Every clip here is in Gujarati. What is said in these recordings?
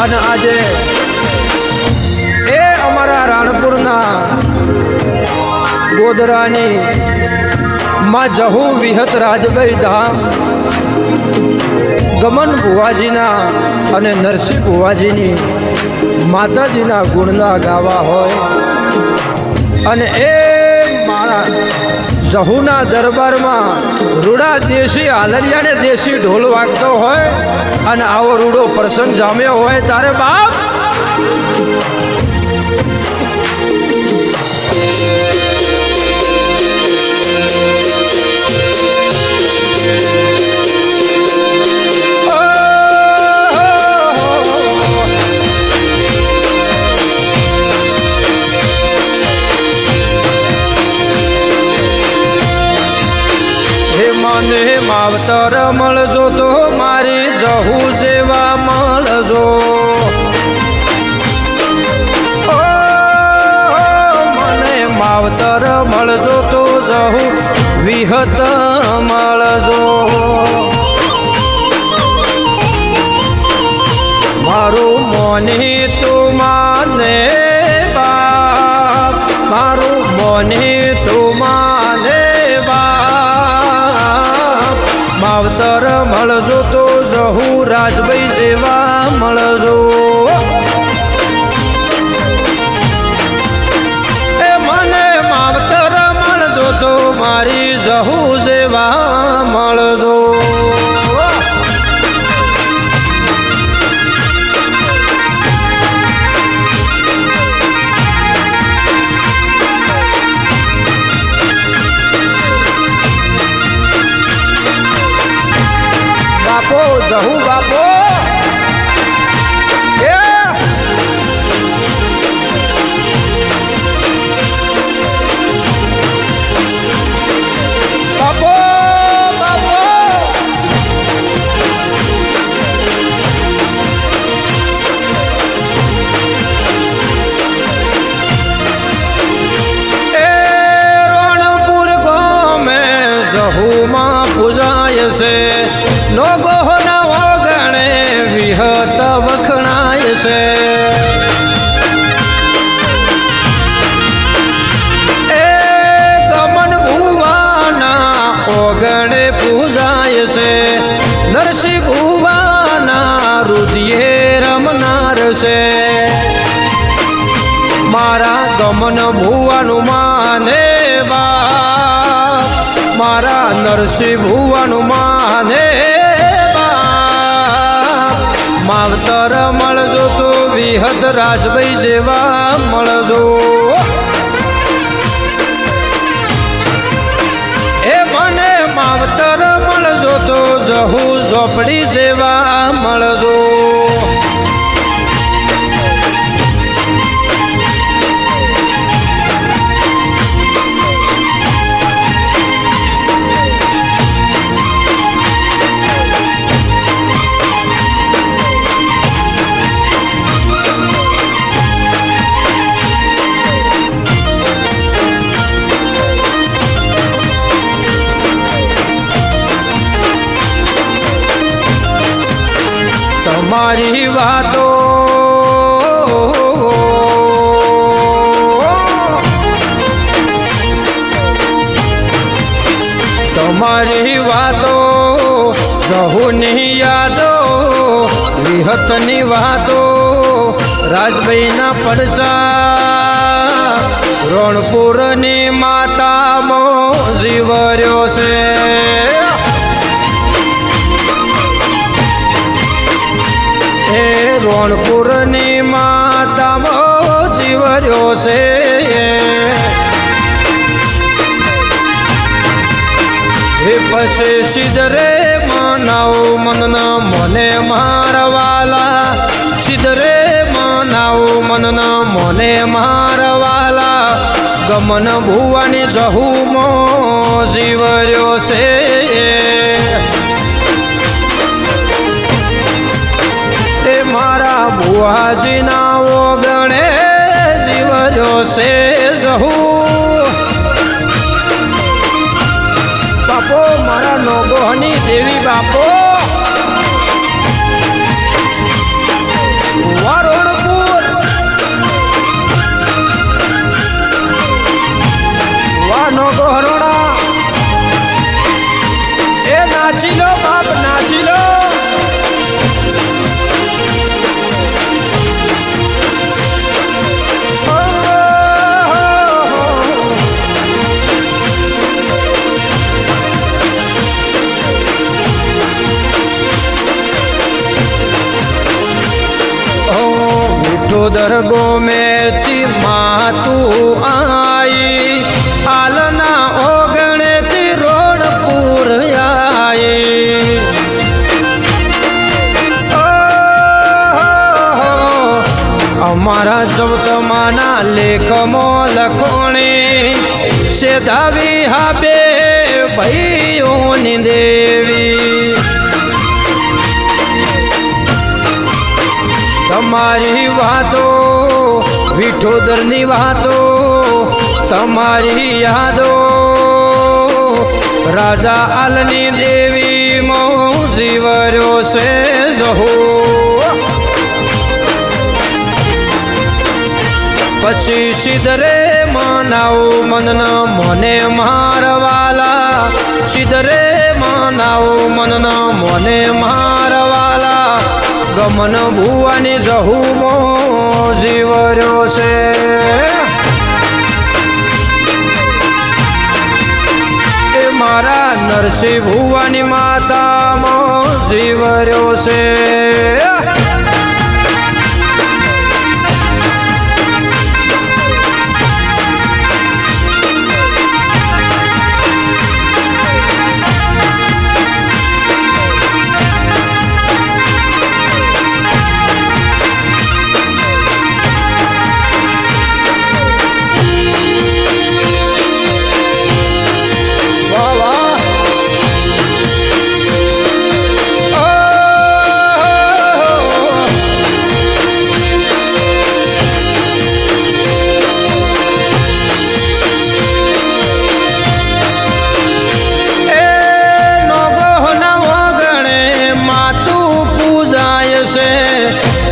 અને આજે એ અમારા રાણપુરના ગોધરાની માં જહુ વિહત રાજભાઈ ધામ ગમન ભુવાજીના અને નરસિંહ ભુવાજીની માતાજીના ગુણના ગાવા હોય અને એ મારા જહુના દરબારમાં રૂડા દેશી હાલરિયાને દેશી ઢોલ વાગતો હોય અને આવો રૂડો પ્રસંગ જામ્યો હોય તારે બાપ મને માવતર મળજો તો મારી જહુ જેવા મળજો મને માવતર મળજો તો જહુ વિહત મળજો મારું મોની તું માને બાપ મારું મોની તું માને માવતર મળજો તો જહુ રાજભાઈ જેવા મળજો એ મને માવતર મળજો તો મારી જહુ જેવા મળજો બાપો જહુ બાપો બાપો બાપો એ રણપુર ગામે જહુમાં પૂજાય છે નો ગોહના ઓગણે વિહત વખણાય છે એ ગમન ભુવાના ઓગણે પૂજાય છે નરસિંહ ભુવાના રુદિયે રમનાર છે મારા ગમન ભુવાનું માને બા મારા નરસિંહ ભુવાનું માને માવતર મળજો તો વિહત રાજભાઈ જેવા મળજો એ મને માવતર મળજો તો જહુ ઝોપડી જેવા મળજો તમારી વાતો તમારી વાતો જહુની યાદો વિહતની વાતો રાજભાઈના પડસા રણપુરની માતામાં જીવર્યો છે એ રણપુરની માતામાં જીવર્યો છે એ પછી સિદ્ધરે મનાવ મનના મને મારવાલા સિદ્ધરે મનાવ મને મારવાલા ગમન ભુવાની જહુમો જીવર્યો છે એ મારા ભુવાજીના ઓગણે જીવર્યો છે જહુ બાપો મારા નોગોહની દેવી બાપો વારોણપુર વા નોગોહરોડા એ નાચી લો બાપ નાચી લો दरगो में ती मातू आई आलना ओगणे ती रोणपुर आई अमारा सौतमाना लेखमो लखोणे से दावी हाबे भाईओनी देवी તમારી વાતો વિઠોદરની વાતો તમારી યાદો રાજા આલની દેવી મો જીવર્યો છે જહો પછી સિદ્ધરે મનાવું મનના મને મારવાલા સિદ્ધરે મનાવું મનના મને મારવાલા ગમન ભુવાની જહુમો જીવર્યો છે એ મારા નરસિંહ ભુવાની માતામો જીવર્યો છે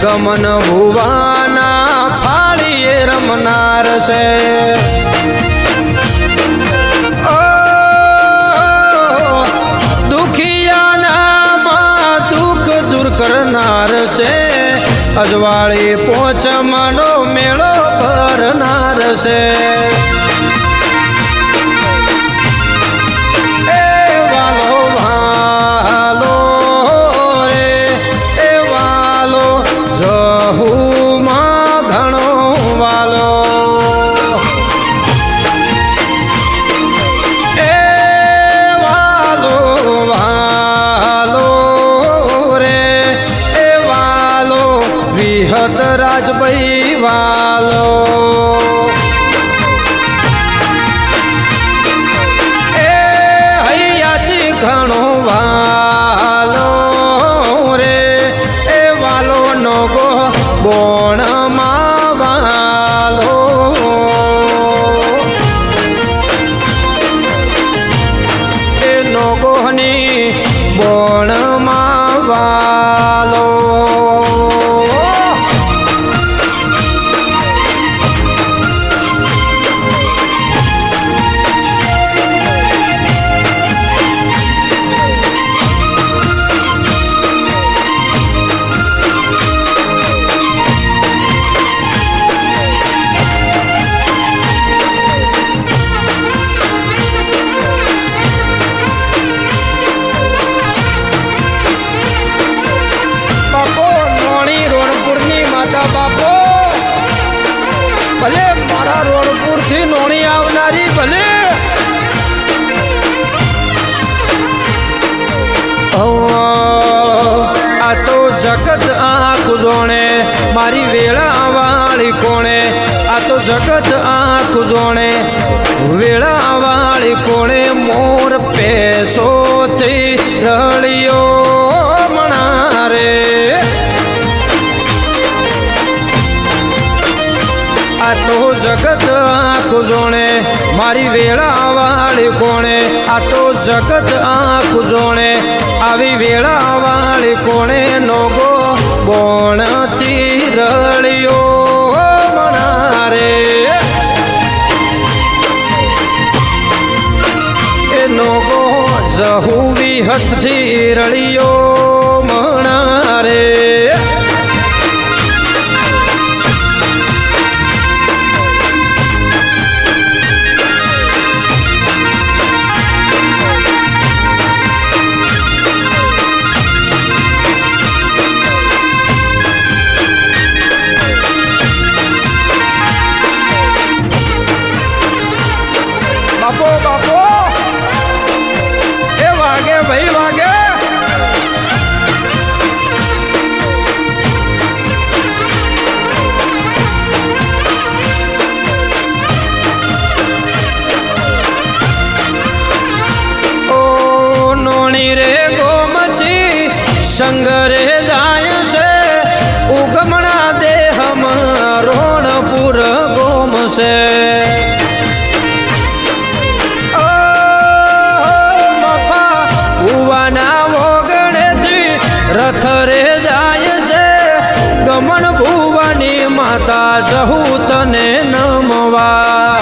ગમન ભુવાના ફાળીએ રમનાર છે દુખિયાનામાં દુઃખ દૂર કરનાર છે અજવાળી પોચમનો મેળો ભરનાર છે રાજભાઈ વાલો એ હૈયાથી ઘણો વાલો રે એ વાલો નો ગો બોણમાં વાલો એ નો ગોહની બોણમાં વાલો ભલે મારા રોણપુર થી નોણી આવનારી ભલે આ તો જગત આંખ જોણે મારી વેળા વાળી કોણે તો જગત આંખ જોણે વેળા વાળી કોણે મોર પેશોથી રળિયો મણારે આ તો જગત આંખ જોણે મારી વેળા વાળી કોણે આ તો જગત આંખ જોણે આવી વેળા વાળી કોણે નોગો બોણથી રળિયો મણારે એ નોગો જહુવી હથથી રળિયો મણારે સંગરે જાય છે ઉગમણા દેહમાં રોણપુર ગોમ છે મફા ભુવાના વગણેથી રથ રે જાય છે ગમન ભુવાની માતા જહુ તને નમવા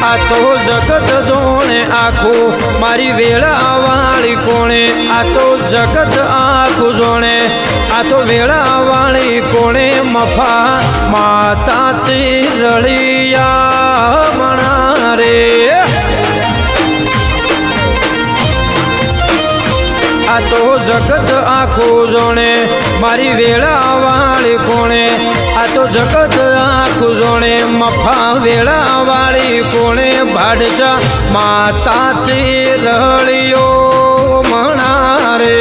આ તો જગત જોણે આખું મારી વેળા વાળી કોણે આ તો જગત આખું જોણે આ તો વેળા વાળી કોણે મફા માતાથી રળિયા મણારે આ તો જગત આખું જોણે મારી વેળા વાળી કોણે આ તો જગત આખું જોણે મફા વેળા વાળી કોણે ભાડચા માતાથી રળિયો મણારે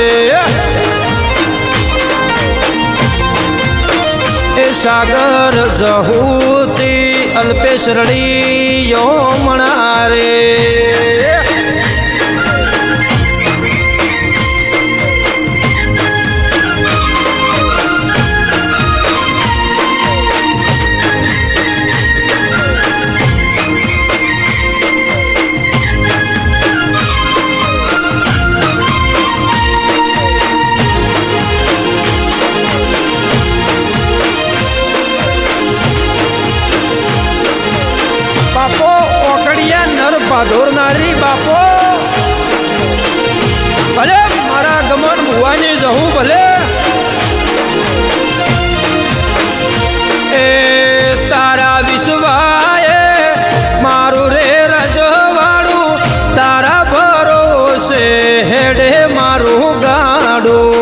એ સાગર જહુતી અલ્પેશ રળિયો મણારે બાપો ઓકડિયા નર પાધોરનારી બાપો ભલે મારા ગમન ભુવાની જહું ભલે એ તારા વિશ્વાએ મારું રે રજવાડું તારા ભરોસે હેડે મારું ગાડું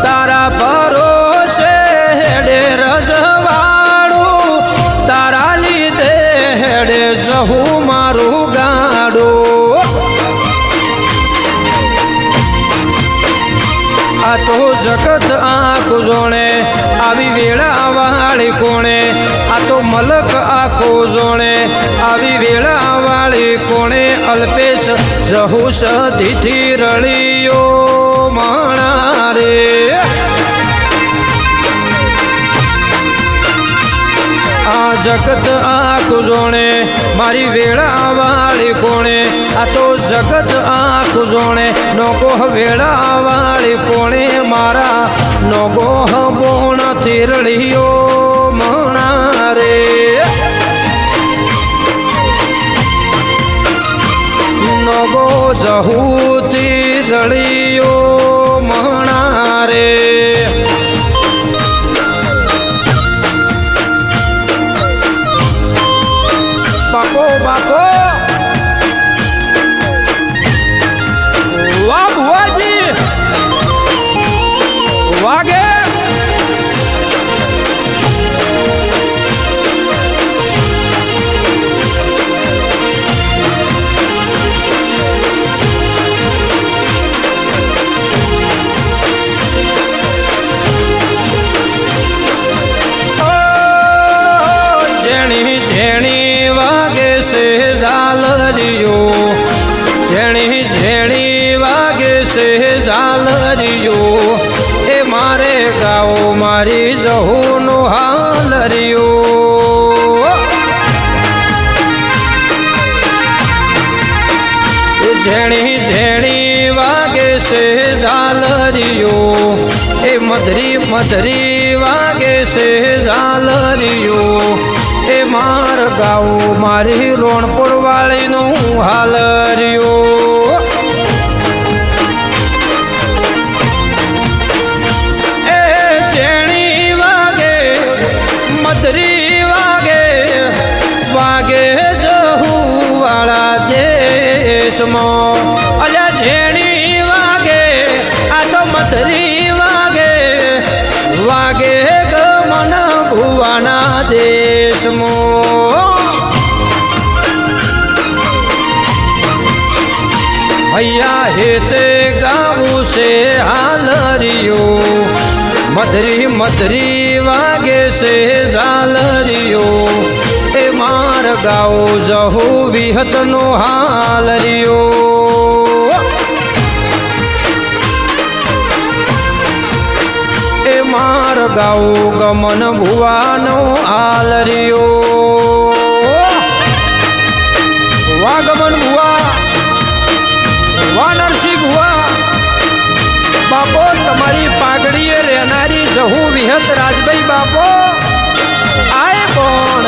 તારા ભરોસે હેડે રજવાડું તારા લીધે હેડે જહું મારું ગાડું આ તો જગત આંખ જોણે આવી વેળા વાળી કોણે આ તો મલક આંખો જોણે આવી વેળા વાળી કોણે અલ્પેશ જહુ સધીથી રળિયો મણારે આ જગત આંખ જોણે મારી વેળા વાળી કોણે આ તો જગત આંખ જોણે નોગોહ વેળા વાળી કોણે મારા નોગોહ બોણ રળિયો મણારે નોગો જહુતી રળિયો મણારે બાપો બાપો વાહ ભુવાજી વાગે છે ઝાલરિયો એ મારે ગાઓ મારી જહુનો હાલરિયો ઝેણી ઝેણી વાગે છે ઝાલરિયો એ મધરી મધરી વાગે છે ઝાલરિયો એ માર ગાઓ મારી રોણપુર વાળીનું હાલરિયો એ ઝેણી વાગે મધરી વાગે વાગે જહુ વાળા દેશમાં અલ્યા ઝેણી વાગે આ તો મધરી વાગે વાગે ગમન ભુવાના દેશમાં ભૈયા હેતે ગાવું છે હાલરિયો મધરી મધરી વાગે છે ઝાલરિયો એ માર ગાઓ જહુ વિહતનો હાલરિયો એ માર ગાઓ ગમન ભુવાનો હાલરિયો વાહ ગમન ભુવા વાહ નરસિંહ ભુવા બાપો તમારી પાઘડીએ રહેનારી જહુ વિહત રાજભાઈ બાપો આય કોણ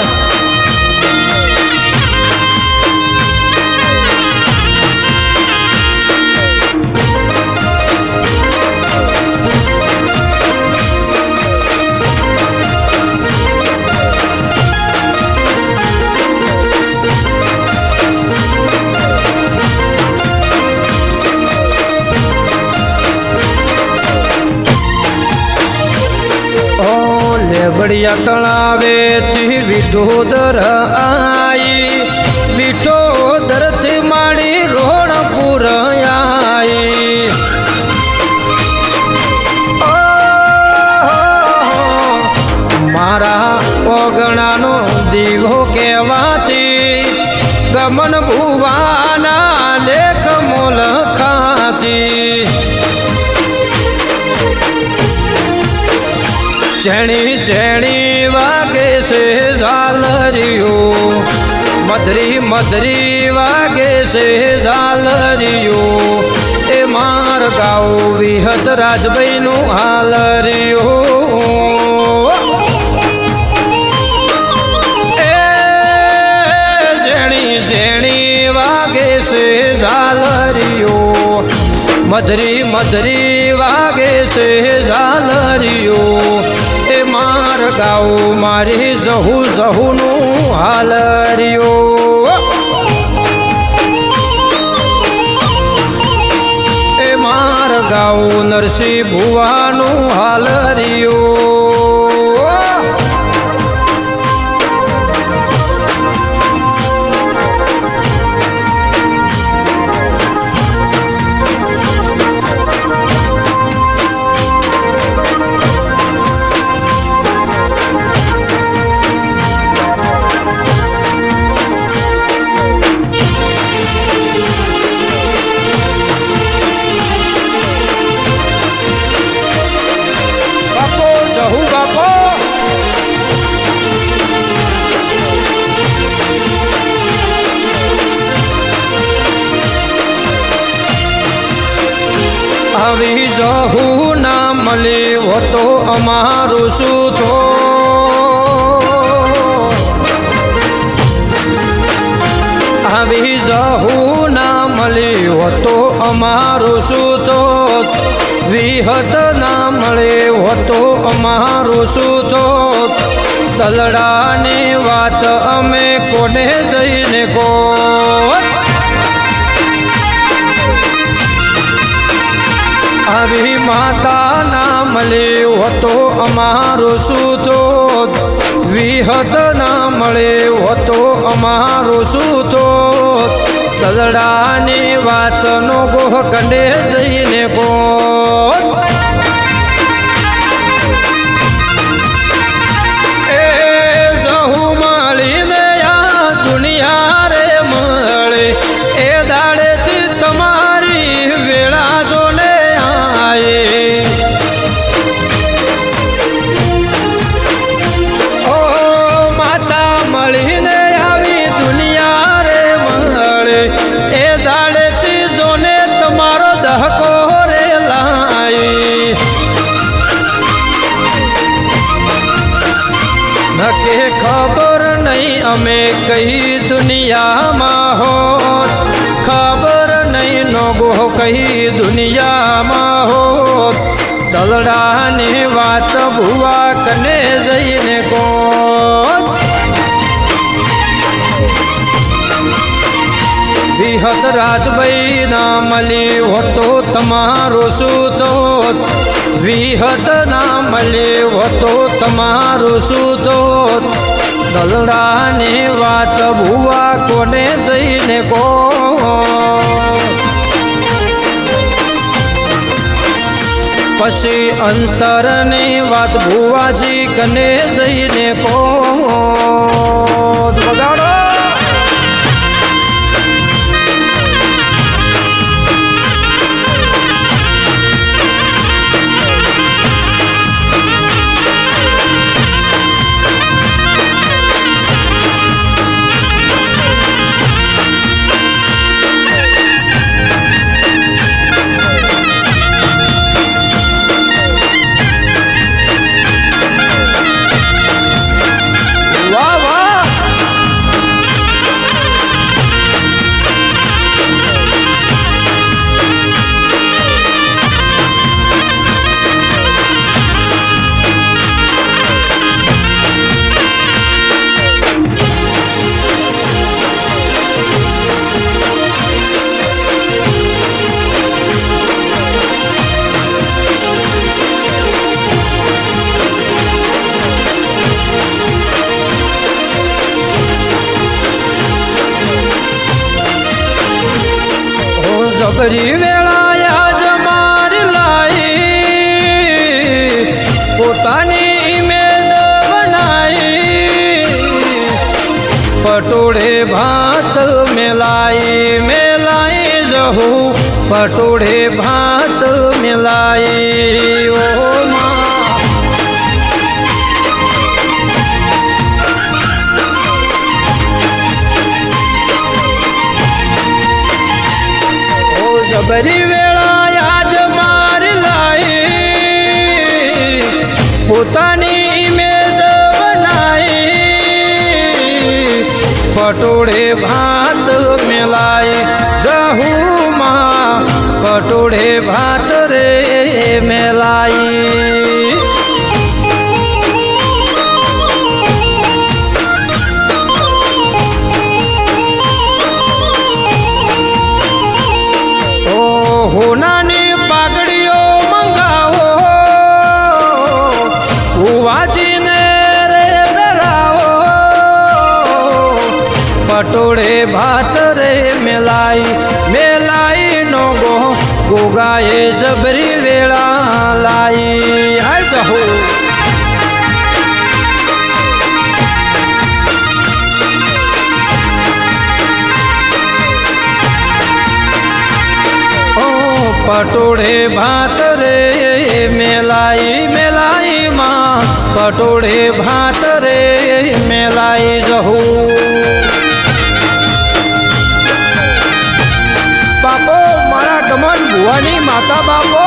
લેબડિયા તળાવે તી વિઠોદર આઈ વિઠોદર થી માડી રોણપુર આઈ મારા ઓગણાનો દીવો કહેવાતી ગમન ભુવાના લેખ મોલ ખાતી ઝેણી ઝેણી વાગે છે ઝાલરિયો મધરી મધરી વાગે છે ઝાલરિયો એ માર ગાઓ વિહત રાજભાઈનું હાલરિયો એ ઝેણી ઝેણી વાગે છે ઝાલરિયો મધરી મધરી વાગે છે ઝાલરિયો એ માર ગાઓ મારી જહુ જહુનું હાલરિયો એ માર ગાઓ નરસિંહ ભુવાનું હાલરિયો આવી જહુ ના મળે હો તો અમારું શું થો આવી જહુ ના મળે હો તો અમારું શું તો વિહત ના મળે હો તો અમારું શું તો દલડાની વાત અમે કોને જઈને કો આવી માતા ના મળે હતો અમારો શું તો વિહત ના મળે હતો અમારો શું તો દલડાની વાતનો ગોહ કંડે જઈને કો એ જહુ મળીને આ દુનિયા રે મળે એ દાડેથી તમારી વેળા જોને દુનિયામાં હો દલડાની વાત ભુવા કને જઈને કો વિહત રાજભાઈ ના મળી હોતો તમારો શું તો વિહત ના મળી હોતો તમારો શું તો દલડાની વાત ભુવા કોને જઈને કો પછી અંતરની વાત ભુવાજી કને જઈને કો બગાડો જબરી વેળા યાદ મારી લાઈ પોતાની ઇમેજ બનાઈ પટોળે ભાત મેલાઈ જહું પટોળે ભાત મેલાઈ ઓ જબરી વેળા યાદ મારી લાઈ પોતાની ઇમેજ બનાઈ પટોળે ભાત મેલાઈ જહું માં પટોળે ભાત રે મેલાઈ હોનાની પાઘડીઓ મંગાવો ભુવાજીને રે બેરાવો પટોળે ભાત રે મેલાઈ નો ગોગાએ જબરી વેળા લાઈ હાય કહો પટોળે ભાત રે મેલાઈ માં પટોળે ભાત રે મેલાઈ જહું બાપો મારા ગમન ભુવાની માતા બાપો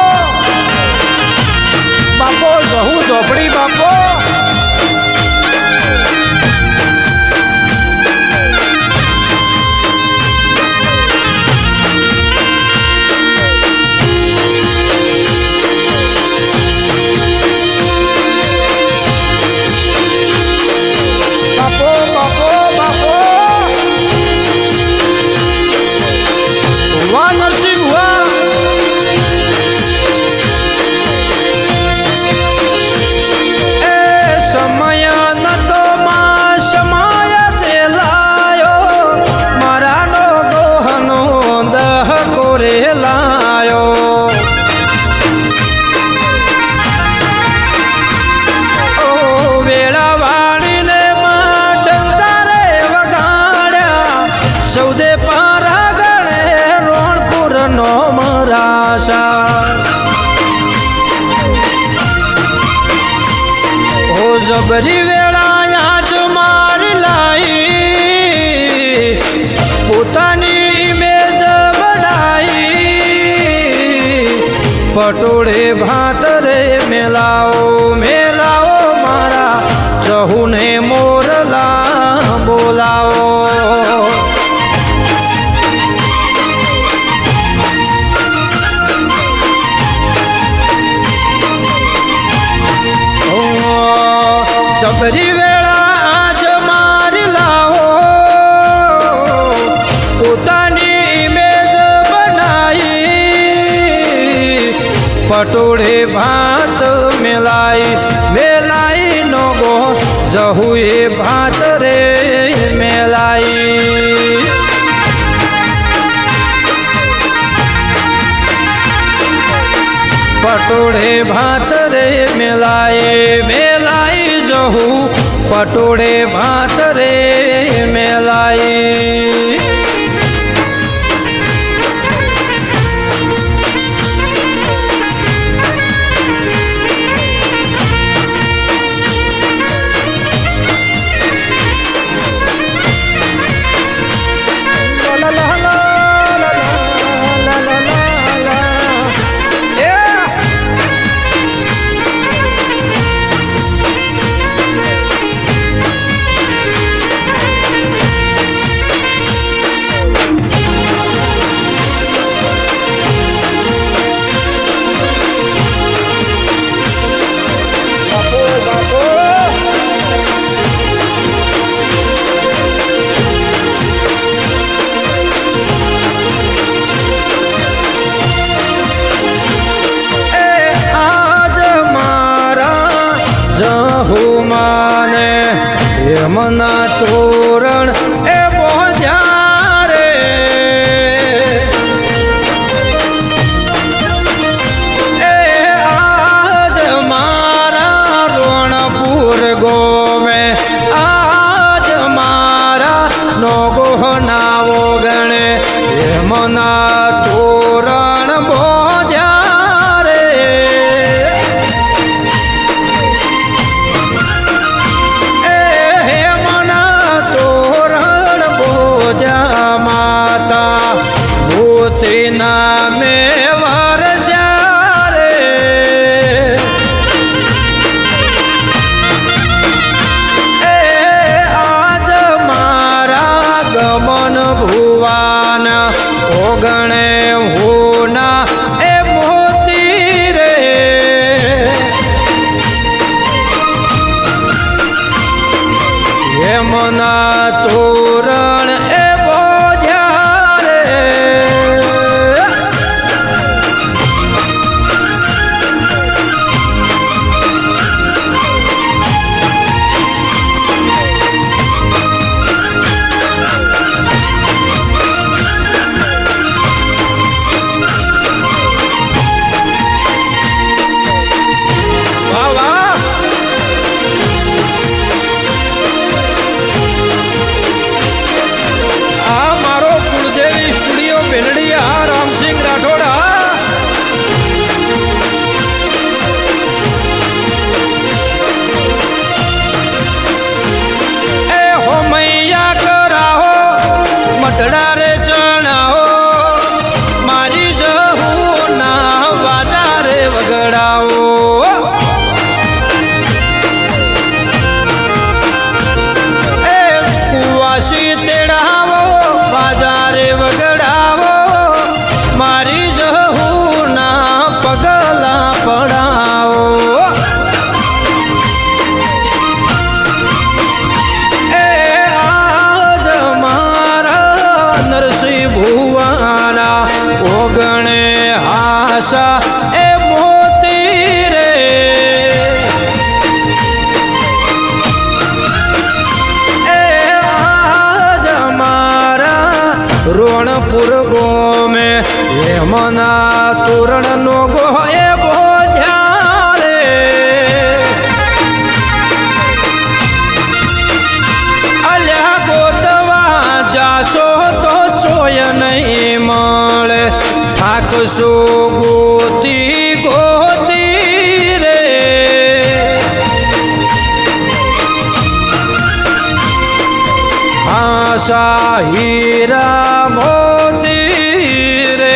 બાપો જહું ઝોપડી બાપો જબરી વેળા યાદ મારી લાઈ પોતાની ઇમેજ બનાઈ પટોળે ભાત રે મેલાઓ મારા જહુને મોરલા બોલાવો ખરી વેળા આજ મારી લાવો પોતાની ઇમેજ બનાવી પટોળે ભાત મેલાઈ નો ગો જહુએ ભાત રે મેલાઈ પટોળે ભાત રે મેલાઈ જહુ પટોળે ભાત રે મેલાઈ યમના તોરણ એ બોધ્યા રે એ આજ મારા રોણપુર ગોમે આજ મારા નો ગોહનાવો ગણે યમના તોરણ બોધ્યા રે નામે વરસ્યા રે એ આજ મારા ગમન ભુવાન ઓગણે હોના એ મોતી રે યમના તોરણ એ મટડા રે ચણાઓ મારી જહુના વાજા રે વગડાઓ એ કુવાસી તેડાવો વાજા રે વગડાવો મારી જહુના પગલા પડાવો ભુવાના ઓગણે હાસા એ મોતી રે એ આજ મારા રોણપુર ગોમે યમના તોરણ નો ગો એ બોધ્યા રે અલ્યા ગોતવા જાશો તો ચોય નહીં મળે થાકશો ગોતી ગોતી રે આશા હીરા મોતી રે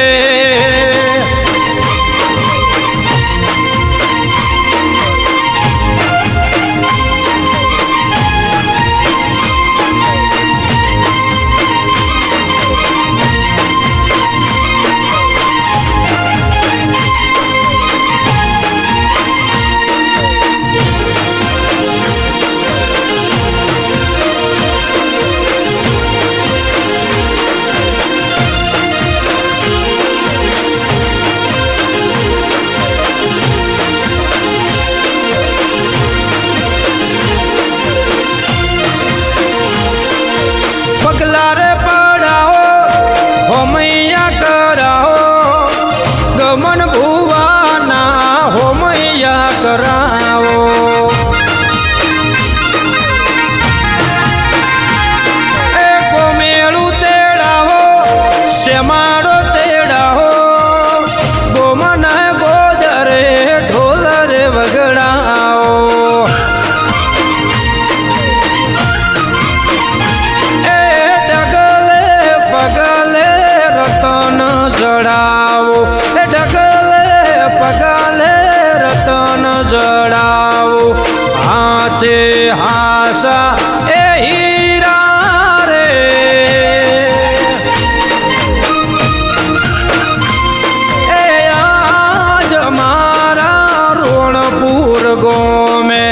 શ્યામાળો તેડાહો ગોમના ગોદરે ઢોલ રે વગડાઓ એ ડગલે પગલે રતન જડાવો એ ડગલે પગલે રતન જડાવો હાથે હાસા એ હીરા રે એ આજ મારા રોણપુર ગોમે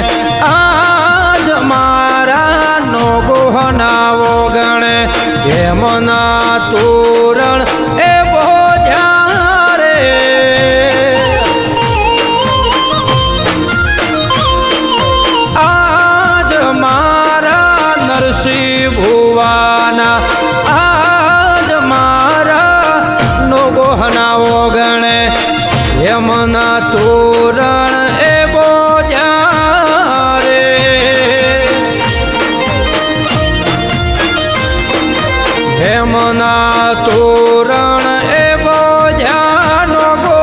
આજ મારા નો ગોહનાવો ગણે હેમના તોરણ એ બોધ્યા રે આજ મારા નરસિંહ ભુવાના આજ મારા નો ગોહનાવો ગણે યમના તોરણ એ બોધ્યા રે હેમના તોરણ એ બોધ્યાનો ગો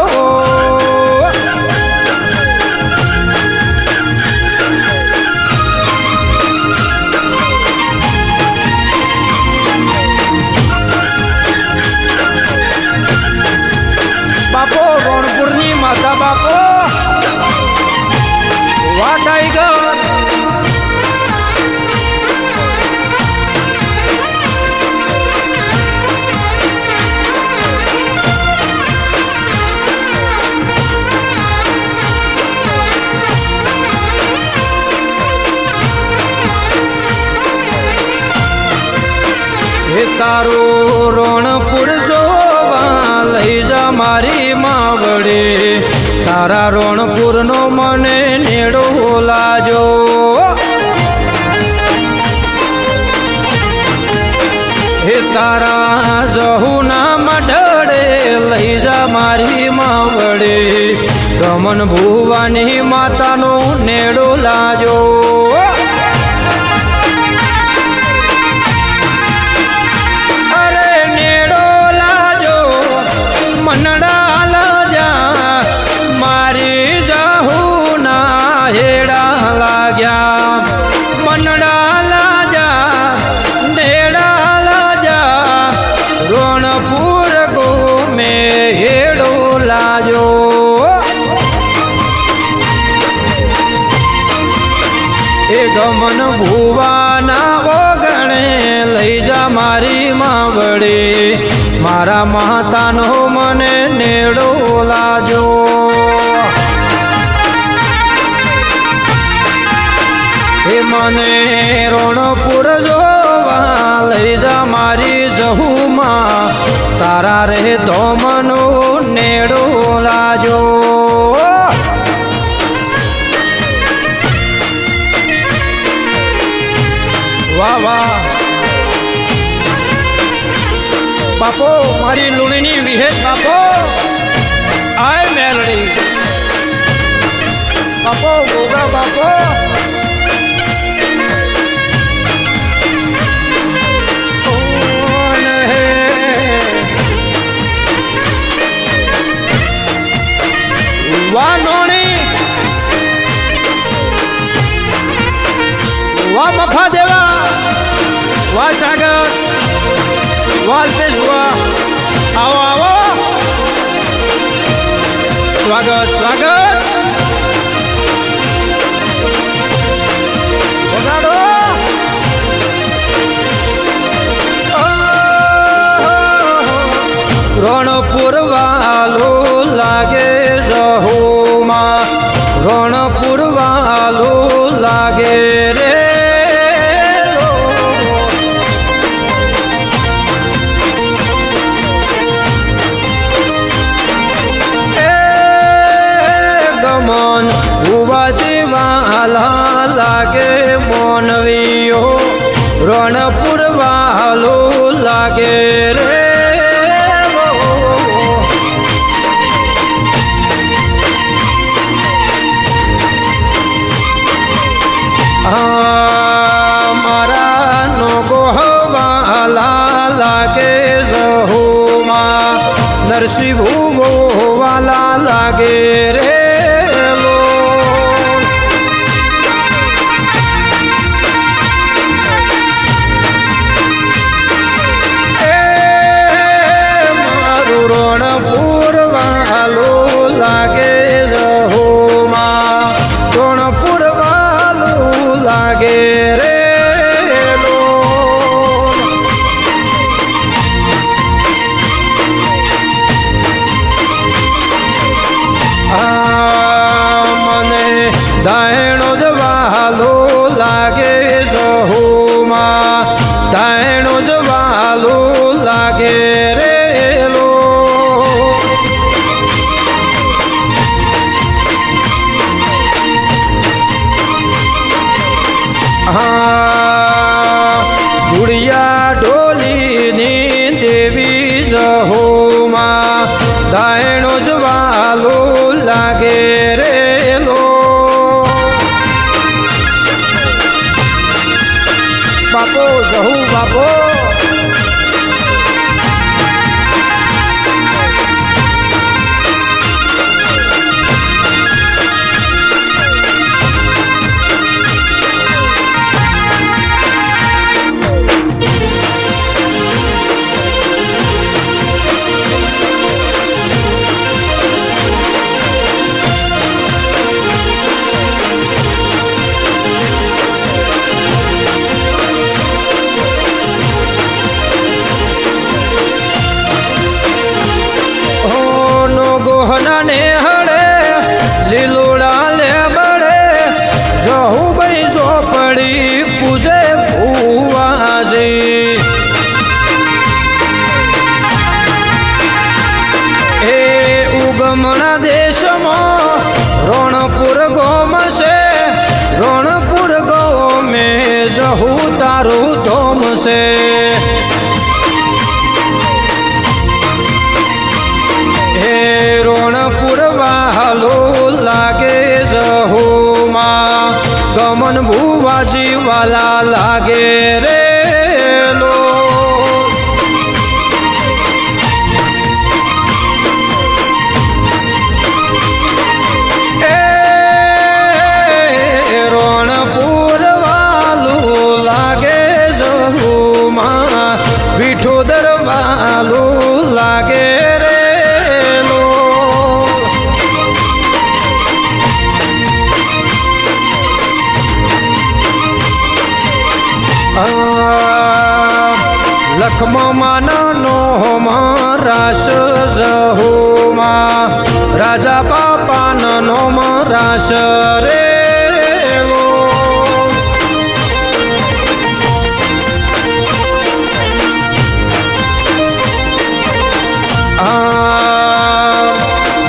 બાપો રણપુરની માતા બાપો વાહ ટાઈગર હે તારું રણપુર જોવા લઈ જા મારી માવડે તારા રણપુરનો મને નેડો લાજો હે તારા જહુના મઢડે લઈ જા મારી માવડે રમન ભુવાની માતાનો નેડો લાજો મનડા લાજા મારી જહુના હેડા લાગ્યા મનડા લાજા નેડા લાજા રણપુર ગોમે હેડો લાજો એ ગમન ભુવાના ઓગણે લઈ જા મારી માવડે મારા માતાનો મને નેડો લાજો હે મને રણપુર જોવા લઈ જા મારી જહુમાં તારા રે ધોમનો નેડો લાજો વાહ વાહ બાપો મારી લુણીની વિહેત બાપો આય મેલડી બાપો ગોગા બાપો વાહ નોણી વાહ મફા દેવા વાહ સાગર વાલતેજ વાહ આવો આવો સ્વાગત સ્વાગત વગાડો રણપુર વાલો લાગે જહુમાં રણપુર વાલો લાગે રે મન ઉવાજી વાલા લાગે મોનવીઓ રણપુર વાલો લાગે રે મારા નો ગોહવાલા લાગે જહુ નરસિંહ ભૂવો વાલા લાગે રે રણપુર વાલું લાગે જહોમાં રણપુર વાલું લાગે રે મને દાયણો જ વાલું લાગે જહોમાં દાયણો જ વાલું લાગે રે ગુડિયા ઢોલીની દેવી જહોમાં દાયણો જ વાલું લાગે રે લો બાપો જહુ બાપો ગોહનાને હળે લીલોડા લે બળે જહુ ભાઈ ઝોપડી પૂજે ભુવાજી એ ઉગમણા દેશમાં રણપુર ગોમ છે રણપુર ગોમે જહુ તારું ધોમ છે રણપુર વાલું લાગે જહોમાં ગમન ભુવાજી વાલા લાગે રે લો રણપુર વાલું લાગે જહોમાં વિઠોદર વાલું લાગે રે લખમાનો રાસ જહોમાં રાજા બાપાનો રાસ રે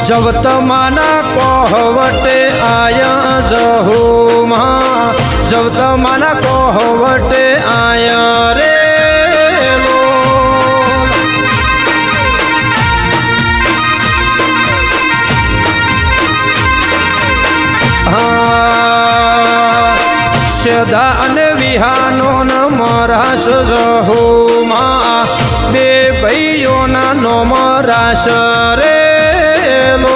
જવતમાના કોહવટે આયા જહોમાં જવતમાના કોહવટે આયા રે સદા અને વિહાનો મરાશ જહોમાં બે ભાઈઓના નો મરાશ રે લો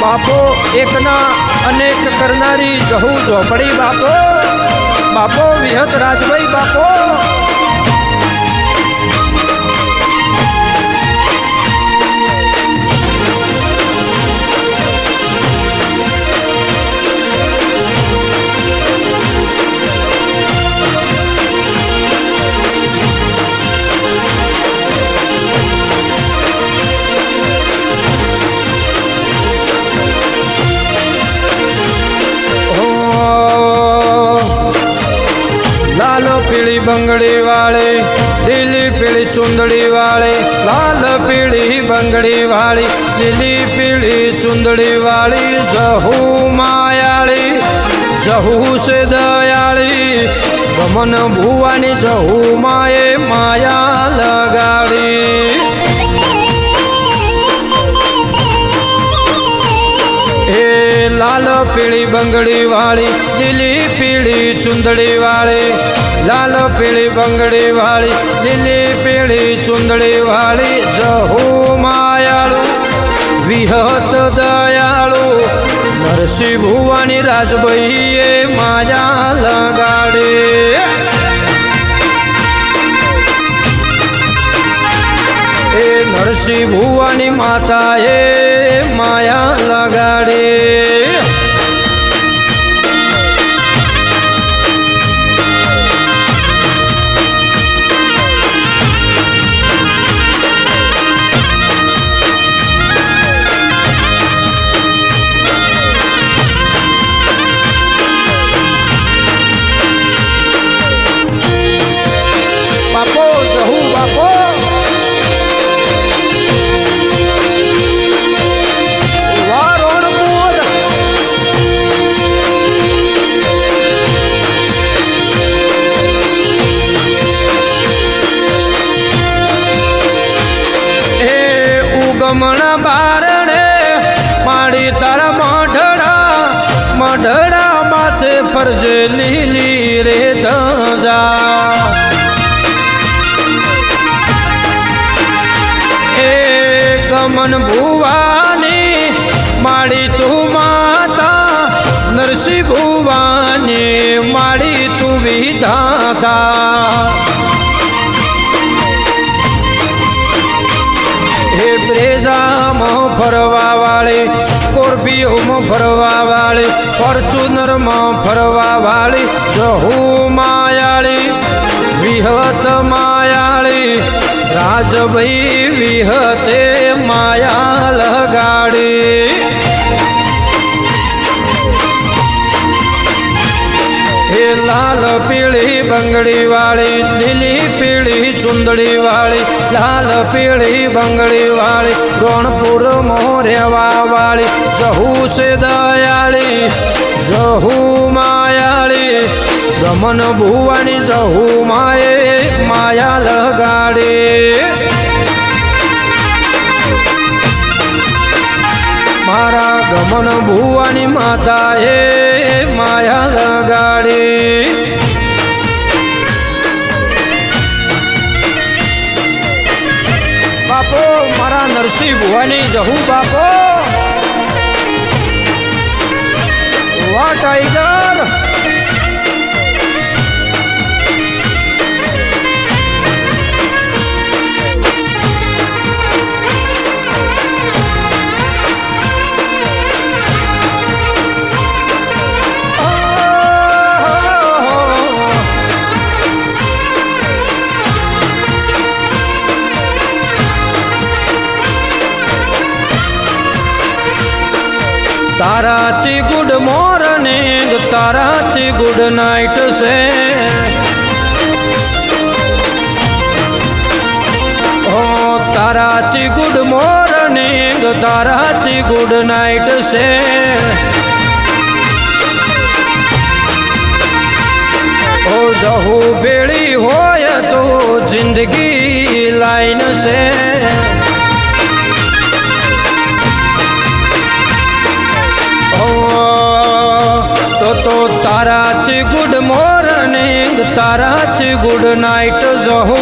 બાપો એકના અનેક કરનારી જહુ ઝોપડી બાપો બાપો વિહત રાજભાઈ બાપો पीली बंगड़ी वाले लीली पीली चुंदड़ी वाले लाल पीली बंगड़ी वाली लीली पीली चुंदड़ी वाली जहू मायाली जहू से दयाली गमन भुवानी जहू माए माया लगाड़ी लाल पीली बंगड़ी वाली लीली पीली ચુંદડી વાળી, લાલ પીળી બંગડી વાળી, લીલી પીળી ચુંદડી વાળી, જહુ માયાળુ વિહત દયાળુ નરસિંહ ભુવાની રાજભાઈએ માયા લગાડી. એ નરસિંહ ભુવાની માતાએ માયા લગાડી. બાપો જહુ બાપો ગમણા બારણે માડી તારા મઢડા માથે ફરજે લીલી રે ધજા. એ ગમન ભુવાની માડી તું માતા, નરસિંહ ભુવાની માડી તું વિધાતા. હે બ્રેઝામાં ફરવા વાળી, સ્કોર્પિયોમાં ફરવા વાળી, ફોર્ચ્યુનરમાં ફરવા વાળી, જહુ માયાળી વિહત માયાળી રાજભાઈ વિહતે માયા લગાડી. હે લાલ પીળી બંગડી વાળી, લીલી પીળી ચુંદડી વાળી, લાલ પીળી બંગડી વાળી, રોણપુર મોરેવા વાળી, જહુ સે દયાળી જહુ માયાળી ગમન ભુવાની જહુ માએ માયા લગાડી. મારા ગમન ભુવાની માતાએ માયા લગાડી. બાપો મારા નરસિંહ ભુવાની જહુ બાપો. વાહ ટાઈગર. તારાથી ગુડ મોર્નિંગ, તારાથી ગુડ નાઇટ છે. ઓ તારાથી ગુડ મોર્નિંગ, તારાથી ગુડ નાઇટ છે. ઓ જહુ ભેળી હોય તો જિંદગી લાઈન છે. તો તારાથી ગુડ મોર્નિંગ, તારાથી ગુડ નાઇટ જહુ.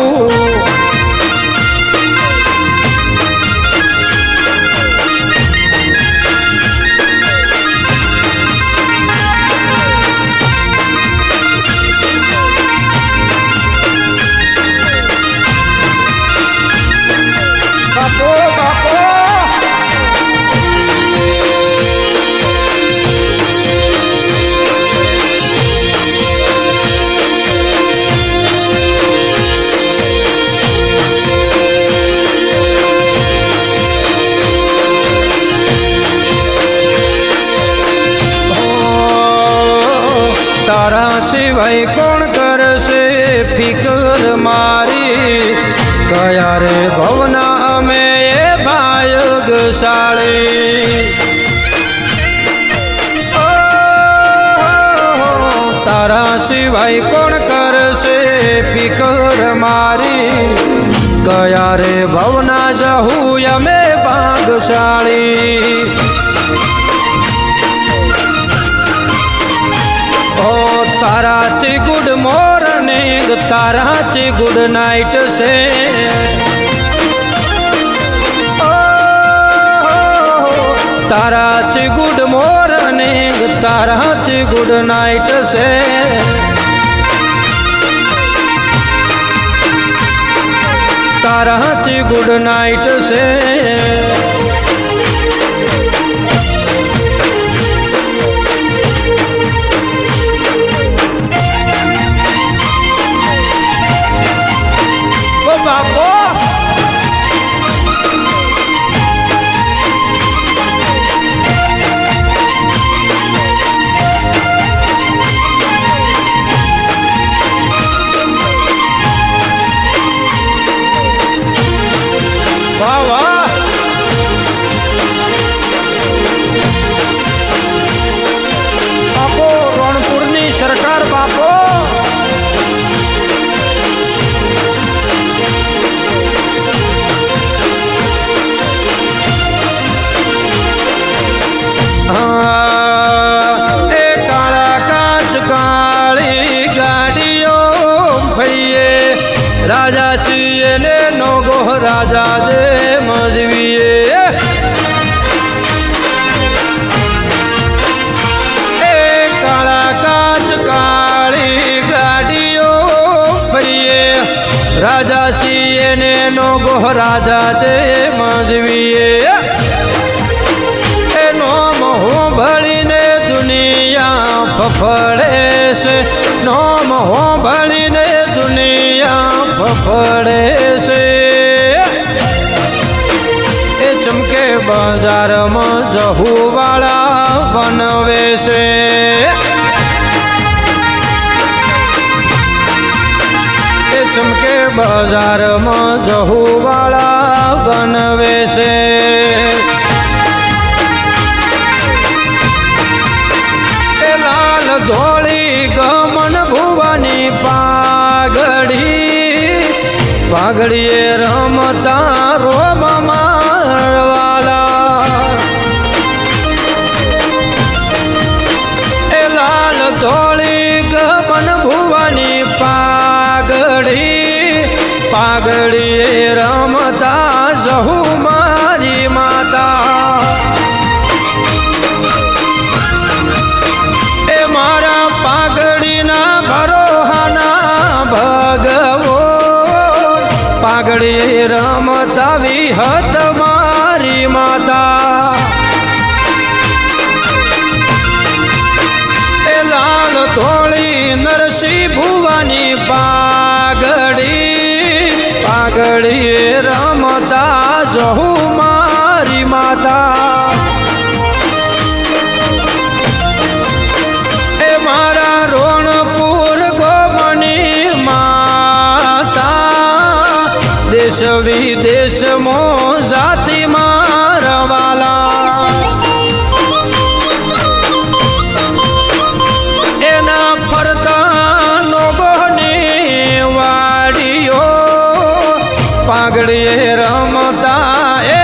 બાપો બાપો તારા સિવાય કોણ કરશે ફિકર મારી, કયા રે ભવના અમે એ ભાયગશાળી. તારા સિવાય કોણ કરશે ફિકર મારી, કયા રે ભવના જહુ અમે ભાગશાળી. તારાથી ગુડ મોર્નિંગ તારાથી ગુડ નાઇટ છે તારાથી ગુડ મોર્નિંગ તારાથી ગુડ નાઇટ છે તારાથી ગુડ નાઇટ છે વાહ વાહ બાપો રણપુરની સરકાર બાપો એ કાળા કાચ કાળી ગાડીઓ ફરીએ રાજા છીએ ને નોગો રાજા દે મજવીએ એ કાળા કાચ કાળી ગાડીઓ ફરીએ રાજા છીએ ને નોગો રાજા દે મજવીએ એ નોમ હું ભળીને દુનિયા ફફડે છે નોમ હું ભળીને દુનિયા ફફડે છે એ ચમકે બજારમાં જહુવાળા બનવે છે એ ચમકે બજારમાં જહુવાળા બનવે છે એ લાલ ધોળી ગમન ભુવાની પાઘડીએ રમતા રોમ મારવાલા એ લાલ ધોળી ગમન ભુવાની પાઘડીએ રમતા જહુ મારી માતા એ મારા પાઘડીના ભરોહાના ભગવો પાઘડી રમતા વિહત મારી માતા એ લાલ ધોળી નરસિંહ ભુવાની પાઘડી રમતા જહુ મારી માતા એ મારા રોણપુર ગોમની માતા દેશ વિદેશમાં જાતિ મારવાલા એના ફરતા નોગોની વાડીઓ પાઘડીએ રમતા એ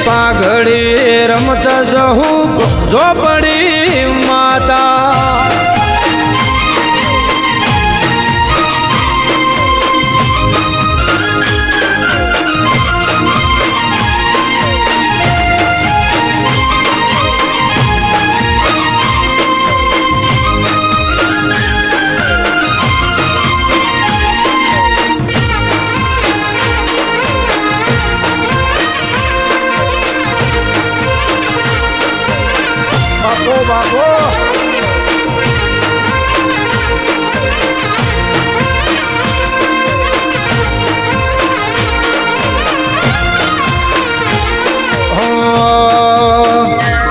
પાઘડી રમતા જહું ઝોપડી માતા બાપો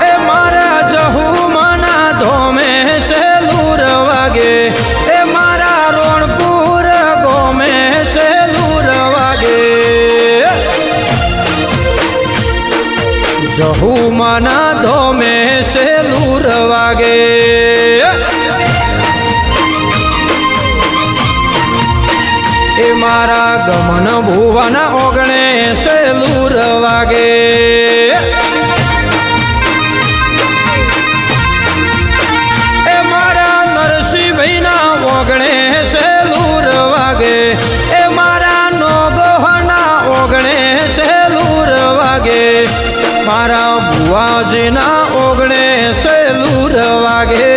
એ મારા જહુમાના ધોમે સેલુર વાગે એ મારા રોણપુર ગોમે સેલુર વાગે જહુમાના ધોમે સેલુર વાગે એ મારા ગમન ભુવાના ઓગણે સેલુર વાગે એ મારા નરસિંહભાઈના ઓગણે સેલુર વાગે એ મારા નોગોહના ઓગણે સેલુર વાગે મારા ભુવાજીના ઓગણે સેલુર વાગે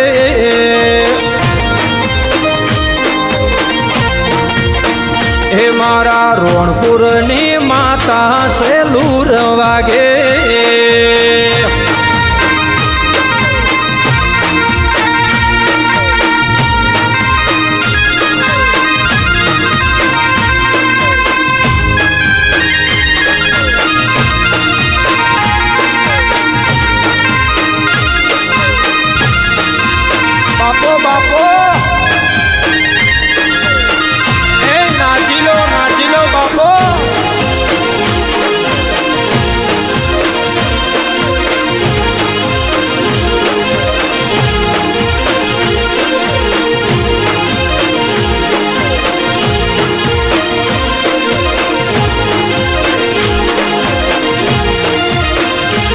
એ મારા રોણપુરની માતા સેલુર વાગે બાપો એ નાચી લો બાપો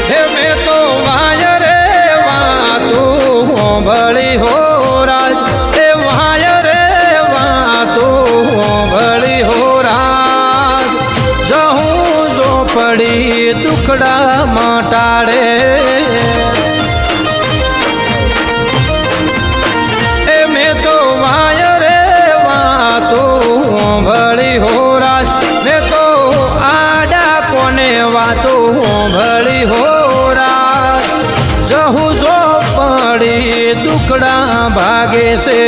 હે મેં તો વાય રે વાતું ભળી હો પડી દુખડા મટાડે એ મેં તો વાય રે વાતો ભળી હો રાજ મેં તો આડા કોને વાતો ભળી હો રાજ જહું જો પડી દુખડા ભાગે છે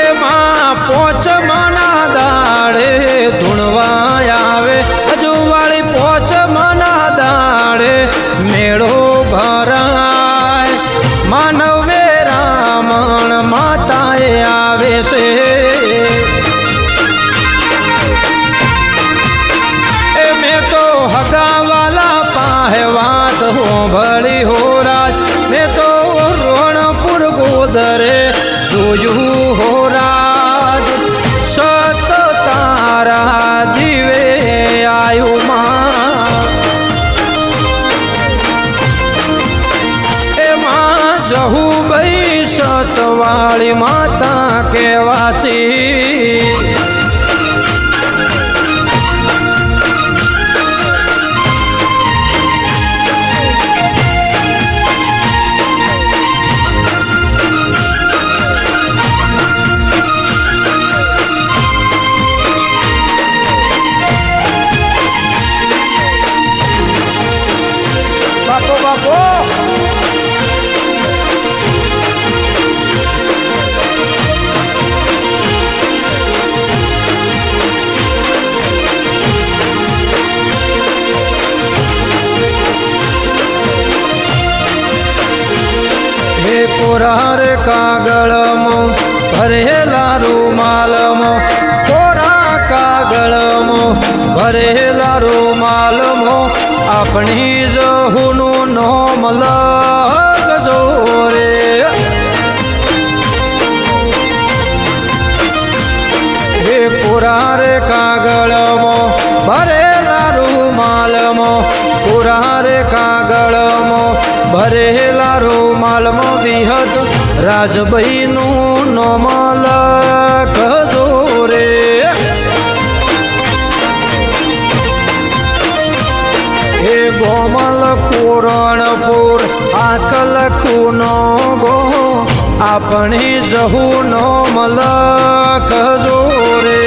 એમાં પોચ મના દાડે ધૂણવા આવે હજુ વાળી પોચ મના દાડે મેળો ભરાય માનવે રામણ માતાએ આવે છે એ મેં તો હગાવાલા પાહે વાત હો ભળી હો રાજ મેં તો રોણપુર ગોદરે જોયું હો રાજ સત તારા દીવે આયુ માં એમાં જહું ભાઈ સતવાળી માતા કહેવાતી બાપો હે કોરાર કાગળમાં ભરેલા રૂમાલમાં કોરા કાગળમાં ભરેલા રૂમાલમાં આપણી જહુનું નોમ લખજો રે હે કોરાર કાગળમાં રાજભાઈનું નોમ લખજો રે. હે ગોમલ કોરણપુર આકલ ખૂનો ગો આપણી જહુ નોમ લખજો રે.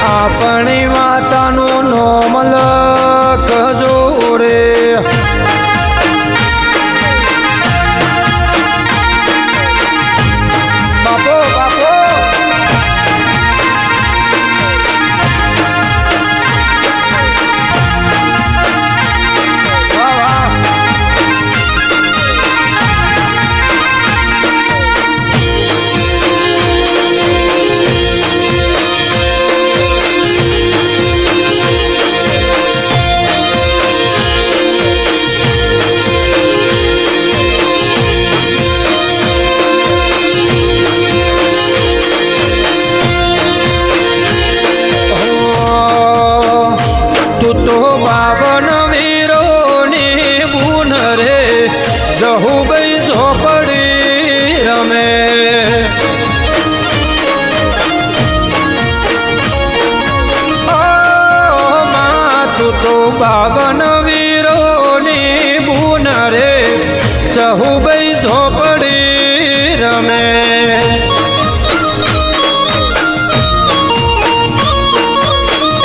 આપણી માતાનું નોમ લખજો રે. બાપો બાપો જહુભાઈ ઝોપડી રમે. માતું તો 52 વીરોની બુન રે જહુભાઈ ઝોપડી રમે.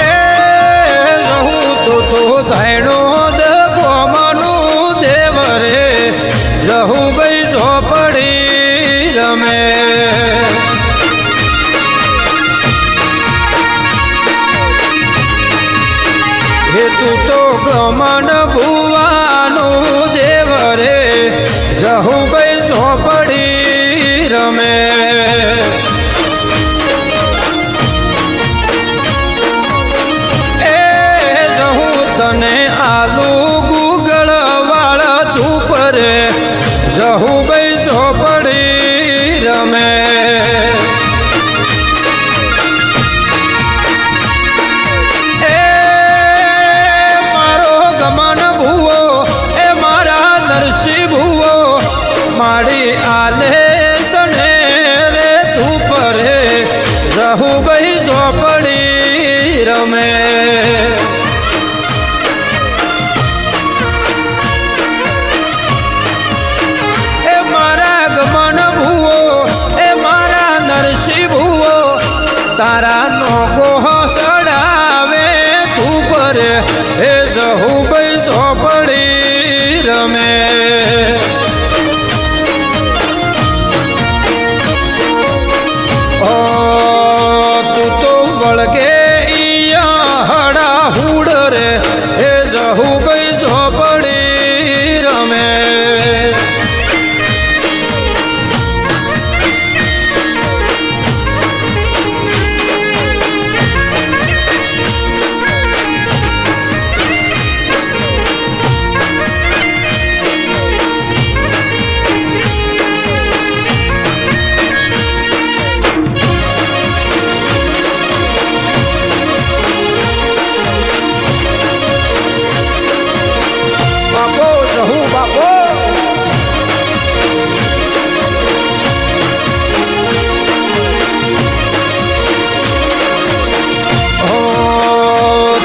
એ જહુ તો ધાયણો જહુભાઈ ઝોપડી રમે. હે તું તો ગમન ભુવાનું દેવ રે જહુભાઈ ઝોપડી રમે. એ જહુ તને આલુ ગુગળ વાળા ધૂપ રે જહુભાઈ ઝોપડી રમે. એ મારો ગમન ભૂવો એ મારા નરસિંહ ભૂવો મારી આલે તને રે ધૂપ રે જહુભાઈ ઝોપડી રમે. તારા નો ગોહ સડાવે તું પર હે જહુભાઈ ઝોપડી રમે. તું તો વળગે હડા હુડ રે હે જહુભાઈ ઝોપડી રમે.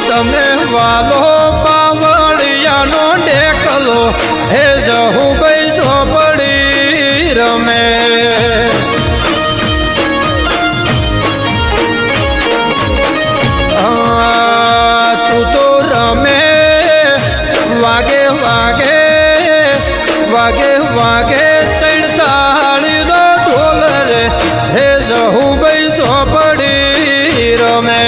તમે વાલો પાવળિયાનો ડેકલો હે જહુભાઈ ઝોપડી રમે. તું તો રમે વાગે વાગે વાગે વાગે 3 તાળીનો ઢોલ રે હે જહુભાઈ ઝોપડી રમે.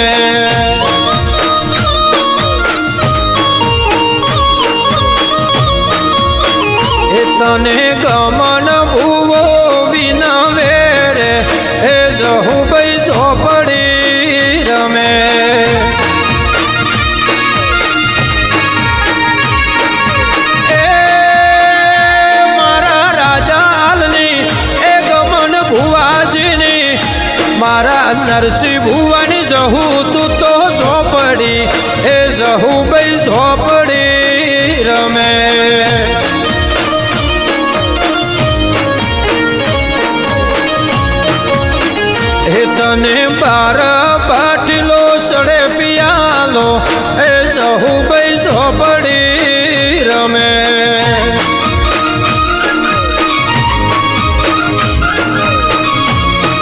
તને ગમન ભૂવો વિનવે રે હે જહુભાઈ ઝોપડી રમે. એ મારા રાજા હાલની એ ગમન ભુવાજીની મારા નરસિંહ ભુવાની જહુ તું તો ઝોપડી હે જહુભાઈ ઝોપડી રમે હે તને બાર પાટલો સડે પિયાલો એ સહુ ભાઈ ઝોપડી રમે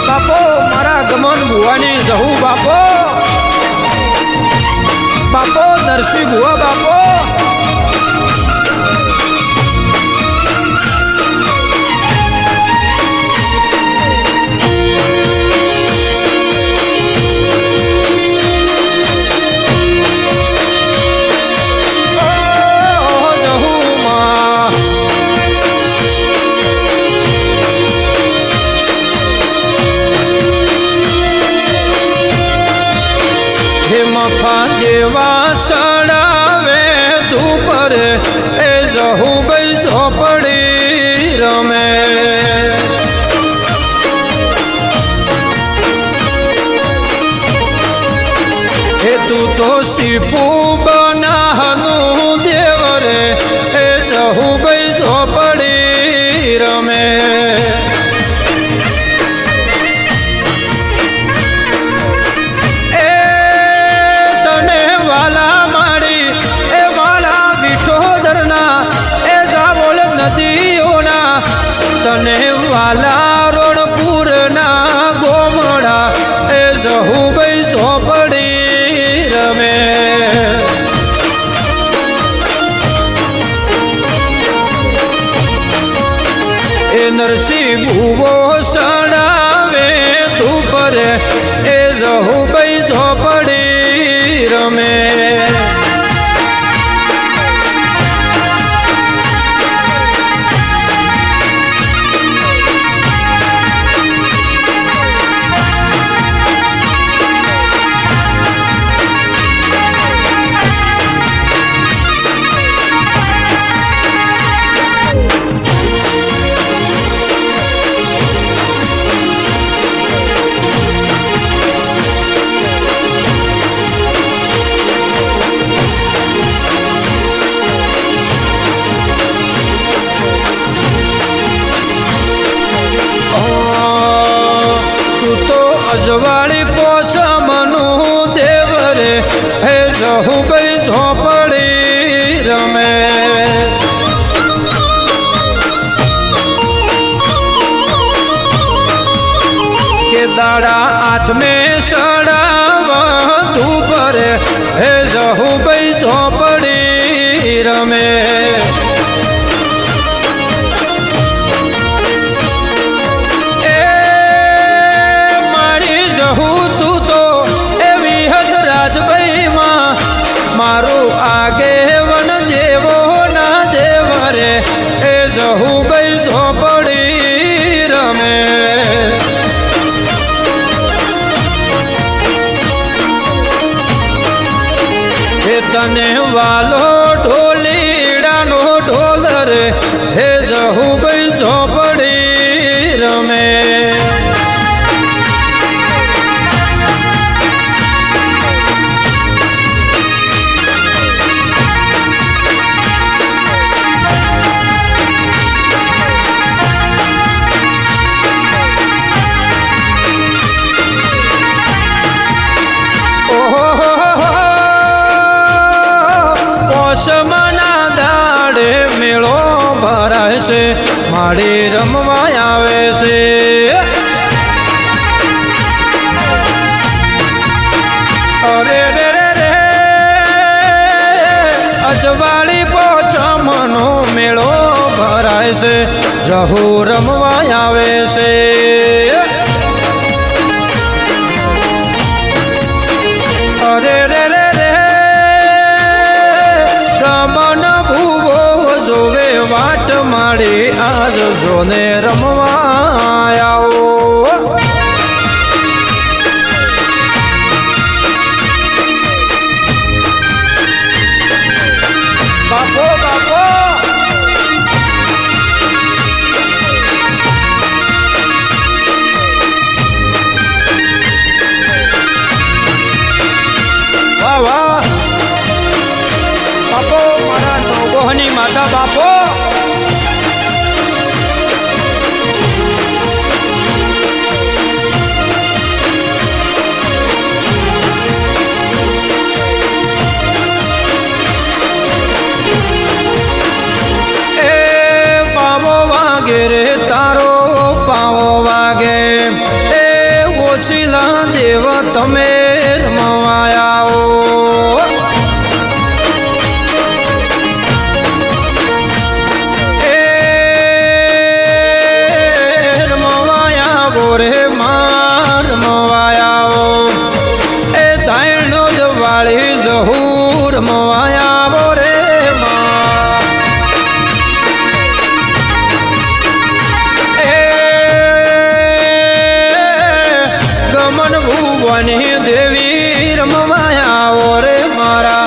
બાપો મારા ગમન ભુવાની જહુ બાપો બાપો નરસિંહ ભુવા બાપો મફા જેવા સડાવે દુપર એ જહુ ભાઈ ઝોપડી રમે એ તું તો સીપુ બનાહનું દેવ રે એ જહુ ભાઈ ઝોપડી રમે તને વાલા રોણપુરના ગોમડા એ જહુ ભાઈ ઝોપડી રમે એ નરસિંહ ભુવો સડાવે તું એ જહુ ભાઈ ઝોપડી રમે અજવાળી પોસમનું દેવ રે હે જહુ ભાઈ ઝોપડી રમે કે દાડા હાથ મેં સડાવા ધૂપરે હે જહુ ભાઈ ઝોપડી રમે મારું આગે વન દેવો ના દેવ રે એ જહુ ભાઈ ઝોપડી રમે હે તને વાલો ઢોલીડાનો ઢોલ રે હે જહુ ભાઈ ઝોપડી રમે પોષમના દાડે મેળો ભરાય છે માડી રમવા આવે છે અરે રે રે રે અજવાળી પોચમનો મેળો ભરાય છે જહુ રમવા આવે છે અરે રે રે રે ગમન ભૂવો જોવે વાટ માડી આજ જોને રમવા આવો બાપો બાપો વાહ વાહ બાપો મારા નરસિંહ દેવ તમે રમવાયાઓ રે માર મવાયાઓ એ તાયણો જ વાળી જહૂર મવાયાવો રે એ ગમન ભુવની દેવી રમવાયાવો રે મારા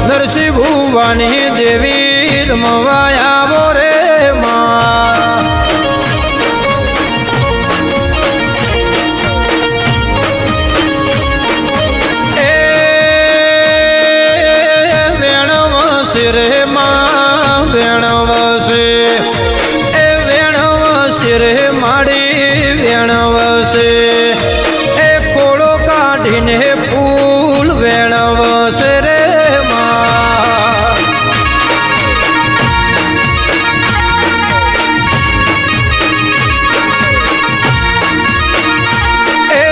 નરસિંહ ભુવની દેવી રમવાયાવો રે રે માં વેણવશે એ વેણવશે રે માડી વેણવશે એ ખોળો કાઢીને ફૂલ વેણવશે રે માં એ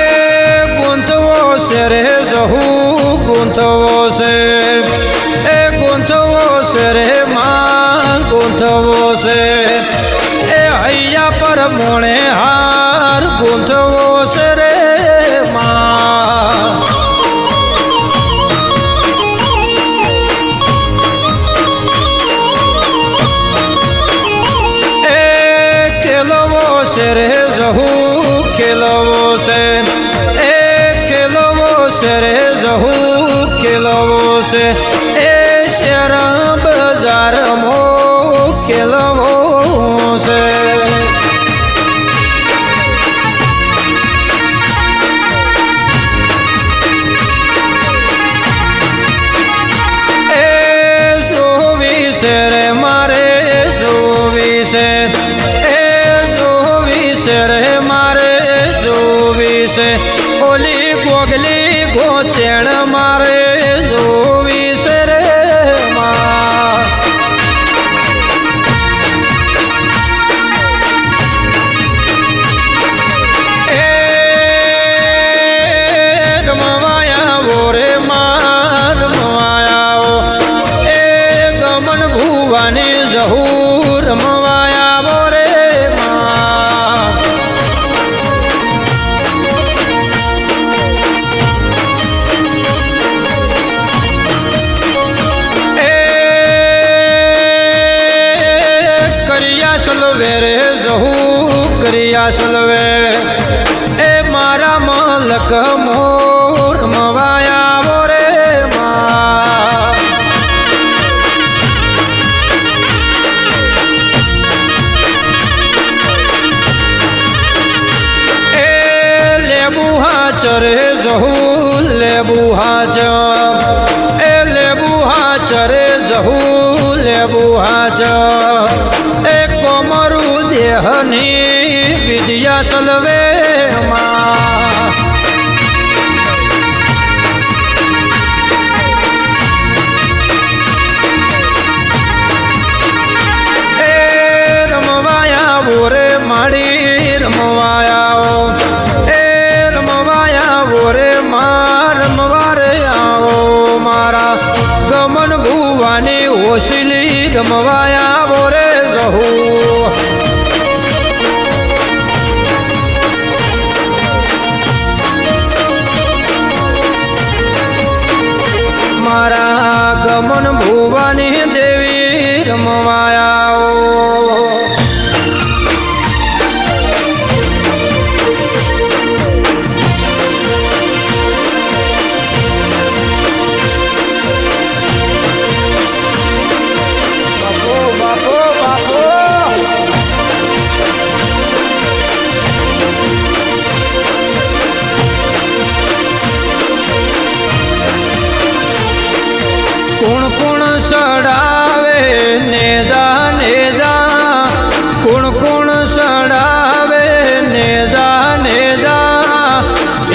ગુંથવો છે રે જહુ ગુંથવો છે રે માં ગૂંથવો છે એ હૈયા પર મોણે હાર ગૂંથવો છે રે માં એ ખેલવો છે રે જહુ ખેલવો છે એ ખેલવો છે રે જહુ ખેલવો છે એ શેરા બજાર મો ખેલવો છે એ જોવી છે રે મારે જોવી છે એ જોવી છે રે મારે જોવી છે ઓલી ગોગલી ગોચેણ મારે જોવી છે રે જહૂર રમવાયાવો રે માં એ કરિયા સલવે રે જહુ કરિયા સલવે એ મારા મલક મોર રમવાયાવો રે માં ચરે જહુ લેબુ હાચ એ લેબુ હાચ રે જહુ લેબુ હાચ એ કોમરુ દેહની વિદ્યા સલવે માં એ રમવાયા રે માડી રમવાયા રે માર મવારે આવો મારા ગમન ભુવાની ઓશિલી રમવાયા રે જહુ મારા ગમન ભુવાની દેવી રમવાયા કુણ કુણ સડાવે ને જા કુણ કુણ સડાવે ને જા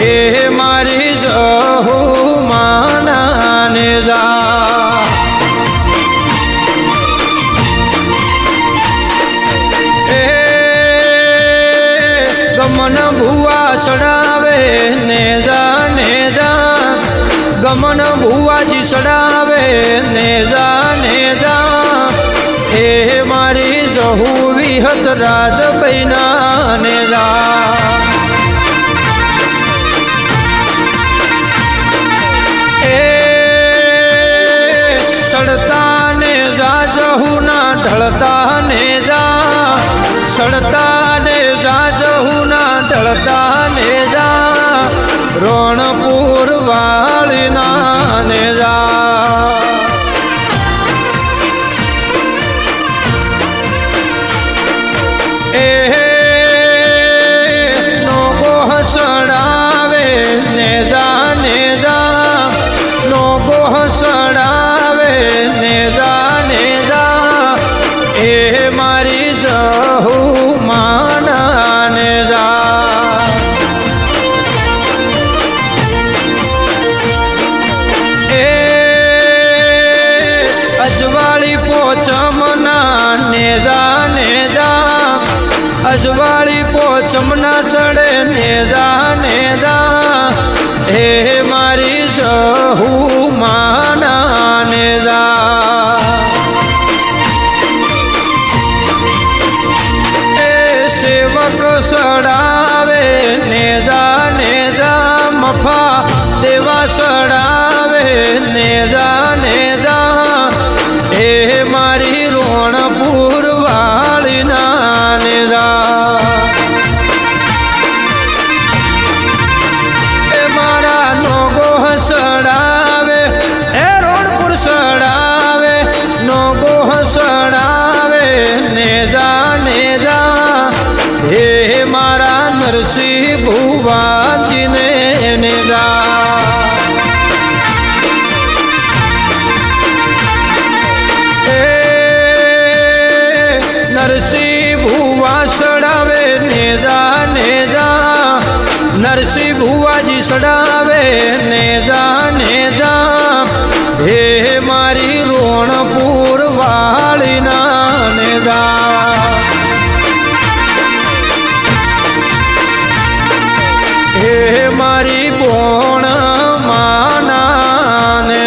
એ મારી જહુ માના ને જા એ ગમન ભુવા સડાવે જહુ વિહત રાજ બૈના ને સડતા ને જા જહુ ના ઢળતા ને જા સડતા ને જા જહુ ના ઢળતા ને જા રણપુર વાળના ને જા નો ગોહ સડાવે ને જા નો ગોહ સડાવે ને જા એ મારી જહુ માના ને જા એ અજવાળી પોચમના ને જા અજવાળી પોચમના ચડે ને જા હે મારી જહુ માના ને જા એ સેવક સડાવે ને જા મફા દેવા સડાવે ને જા હે મારી રોણપુર વાળીના ને એ મારા નો ગોહ સડાવે એ રોણપુર સડાવે નો ગોહ સડાવે ને જા હે મારા નરસિંહ ભુવાજીને ને નરસિંહ ભુવા સડાવે ને જા નરસિંહ ભુવાજી સડાવે ને જા હે મારી રોણપુર વાળીના ને હે મારી બોણ માના ને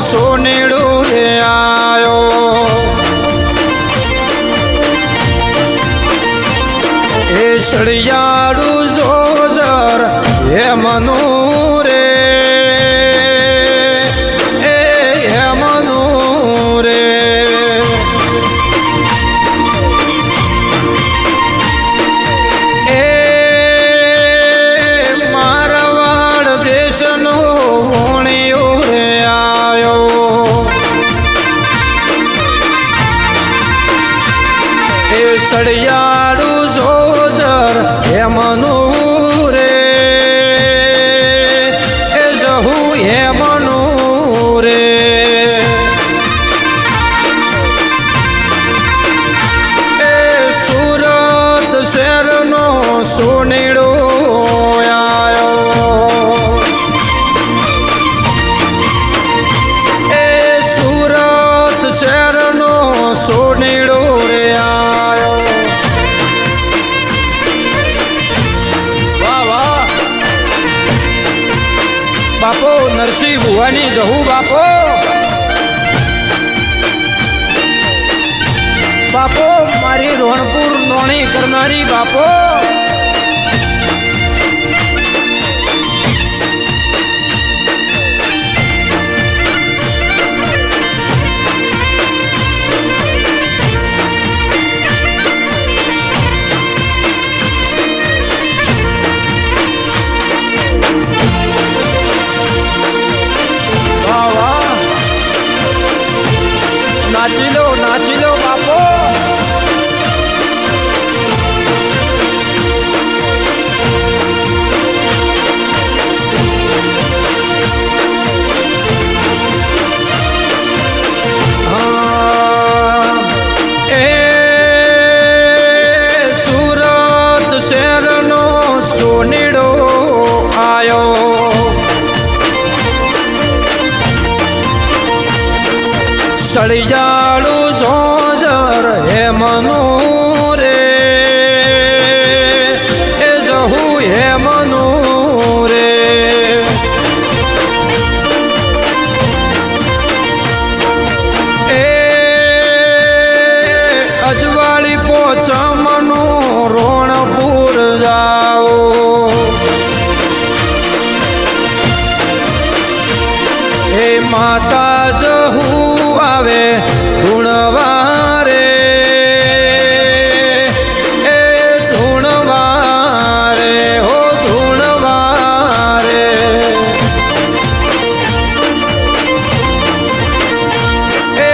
સોનેડો રે આયો એ સળિયાળું જોજર હે મનુ રે એ હે મનુ રે એ મારવાડ દેશનો વણિયો રે સળિયાળું જોજર હે મનુ રે એ જહુ હે મનુ રે એ સુરત શહેરનો સોનેડો આયો એ સુરત શહેરનો સોનેડો રે બાપો નરસિંહ ભુવાની જહુ બાપો બાપો મારી રોણપુર નોણી કરનારી બાપો સળિયાળું સોજર હે મનુ રે એ જહુ હે મનુ રે એ અજવાળી પોચમનું રોણપુર જાઓ હે માતા જહુ આવે ધૂણવારે એ ધૂણવારે હો ધૂણવારે એ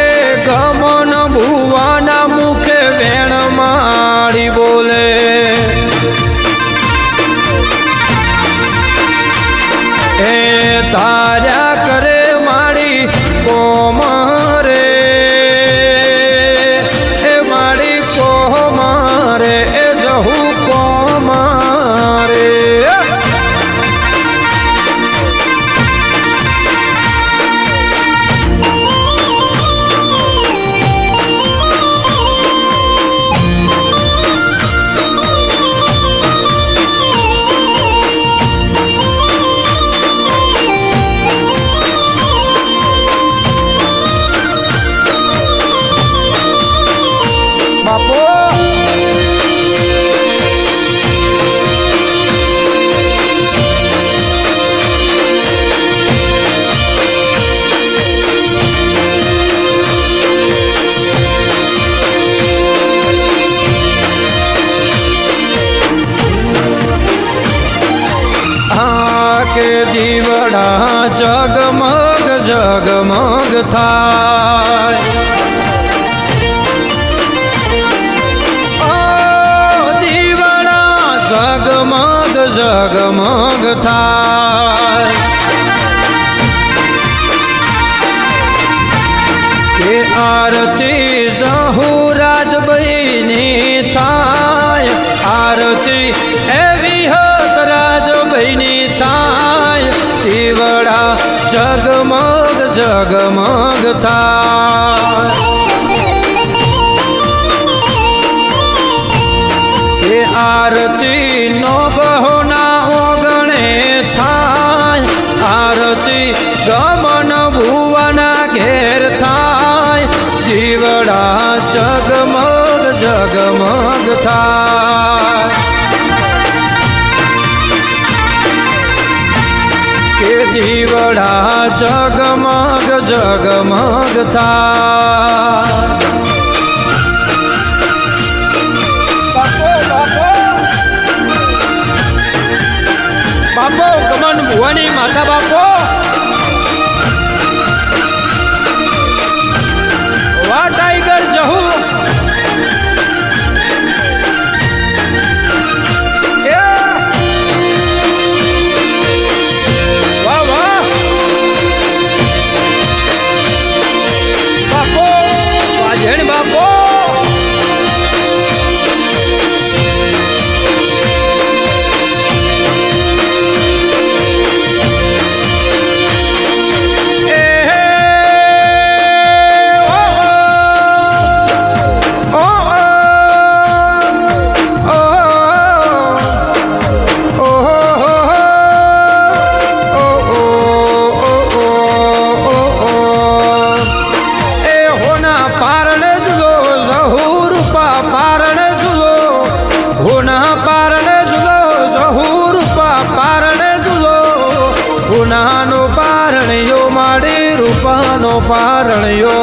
ગમન ભુવાના મુખે વેણ મારી બોલે એ તાર્યા કરે મારી કોમ રે એ મારી કોમ રે એ જહુ કોમ રે બાપો કે દીવડા જગમગ જગમગ થાય જગમગ જગમગ થાય કે આરતી જહુ રાજભાઈની થાય આરતી એવી હત રાજભાઈની થાય દીવડા જગમગ જગમગ થાય એ આરતી નો ગહોના ઓગણે થાય આરતી ગમન ભુવાના ઘેર થાય દીવડા જગમગ જગમગ થાય કે દીવડા જગમગ જગમગ થાય બાપો ગમન ભુવાની માતા બાપો વાહ ટાઈગર જહુ વાહ વાહ બાપો વાજણ બાપો ગુનાનો પારણ્યો માડી રૂપાનો પારણ્યો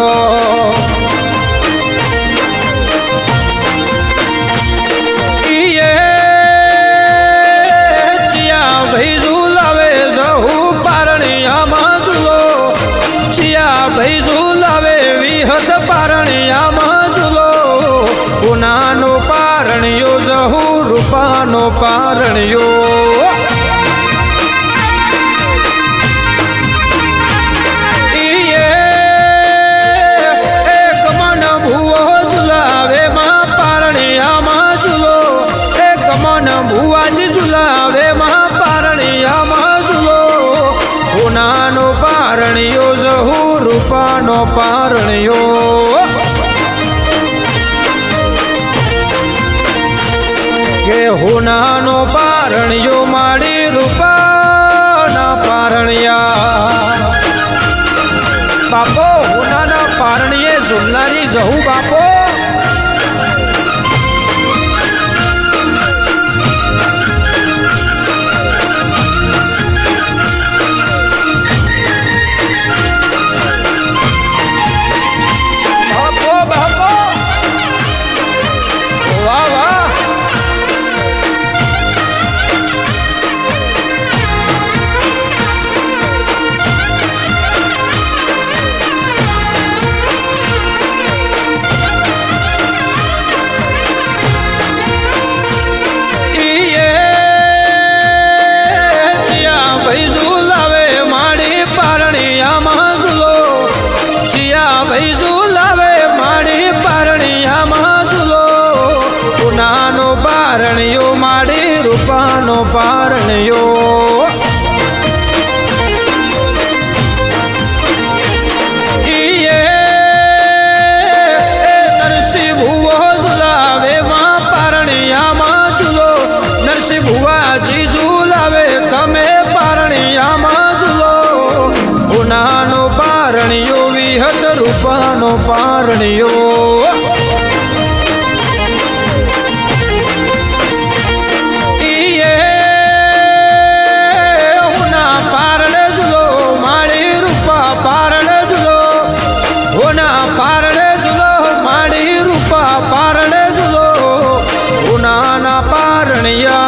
ચિયા ભાઈ ઝુલાવે જહુ પારણિયામાં ઝુલો ચિયા ભાઈ ઝુલાવે વિહત પારણિયામાં ઝુલો ગુનાનો પારણ્યો જહુ રૂપાનો પારણ્યો ભુવાજી ઝુલાવે માં પારણિયામાં ઝુલો હોનાનો પારણિયો જહુ રૂપા રૂપાનો પારણિયો કે હોનાનો પારણિયો માડી રૂપાના પારણિયા બાપો હોનાના પારણીએ ઝુલનારી જહુ બાપો પારણિયો માડી રૂપાનો પારણિયો ઈએ નરસિંહ ભુવો ઝુલાવે માં પારણિયામાં ઝૂલો નરસિંહ ભુવાજી ઝુલાવે તમે પારણિયામાં ઝૂલો ઉનાનો પારણિયો વિહત રૂપાનો પારણિયો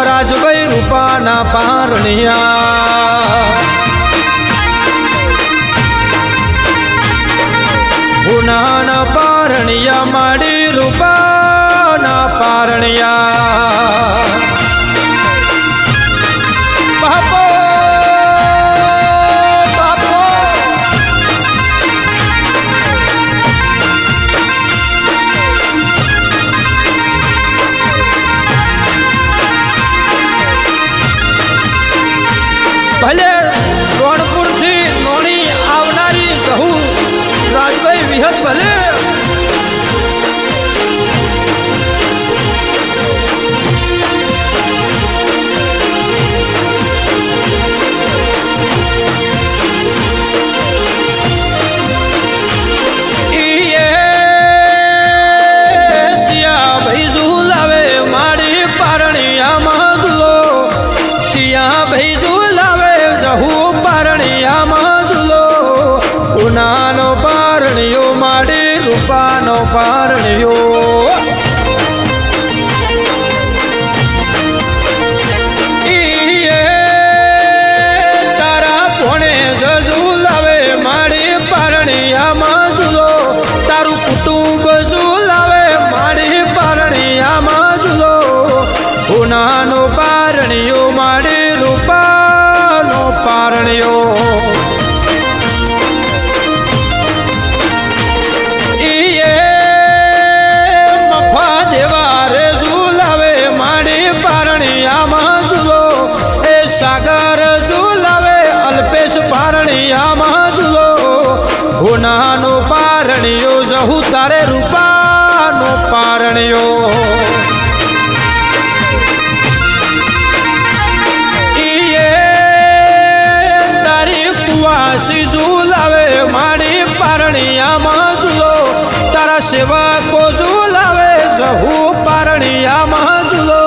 રાજભાઈ રૂપાના પારણિયા ઉનાના પારણિયા માડી રૂપાના પારણિયા બાપો ભલે રોણપુર થી નોણી આવનારી કહું રાજભાઈ વિહત ભલે ભાઈ ઝુલાવે માડી પારણિયામાં ઝૂલો ચિયા ભાઈ પારણિયામાં ઝૂલો ઉનાનો પારણિયો માડી રૂપાનો પારણિયો તારા ભોણે ઝુલાવે માડી પારણિયામાં ઝૂલો તારું કુટુંબ ઝુલાવે માડી પારણિયામાં ઝૂલો ઉનાનો પારણિયો માડી રૂપા પારણિયો મફા દેવા રે ઝુલાવે માડી પારણિયામાં ઝૂલો એ સાગર ઝુલાવે અલ્પેશ પારણિયામાં ઝૂલો ગુનાનો પારણિયો જહુ તારે રૂપાનો પારણિયો ઝુલાવે માડી પારણિયામાં ઝૂલો તારા સેવકો ઝુલાવે જહુ પારણિયામાં ઝૂલો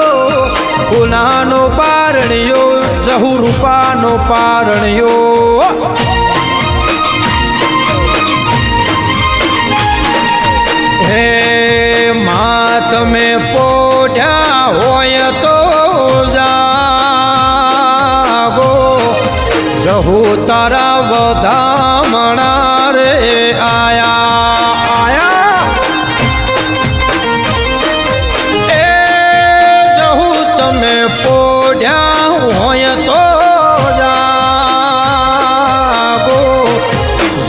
ગુનાનો પારણિયો જહુ રૂપાનો પારણિયો હે મા તમે પોઢ્યા હોય તો જાગો જહુ તારા વધામણા રે આયા એ જહુ તમે પોઢ્યા હોય તો જાગો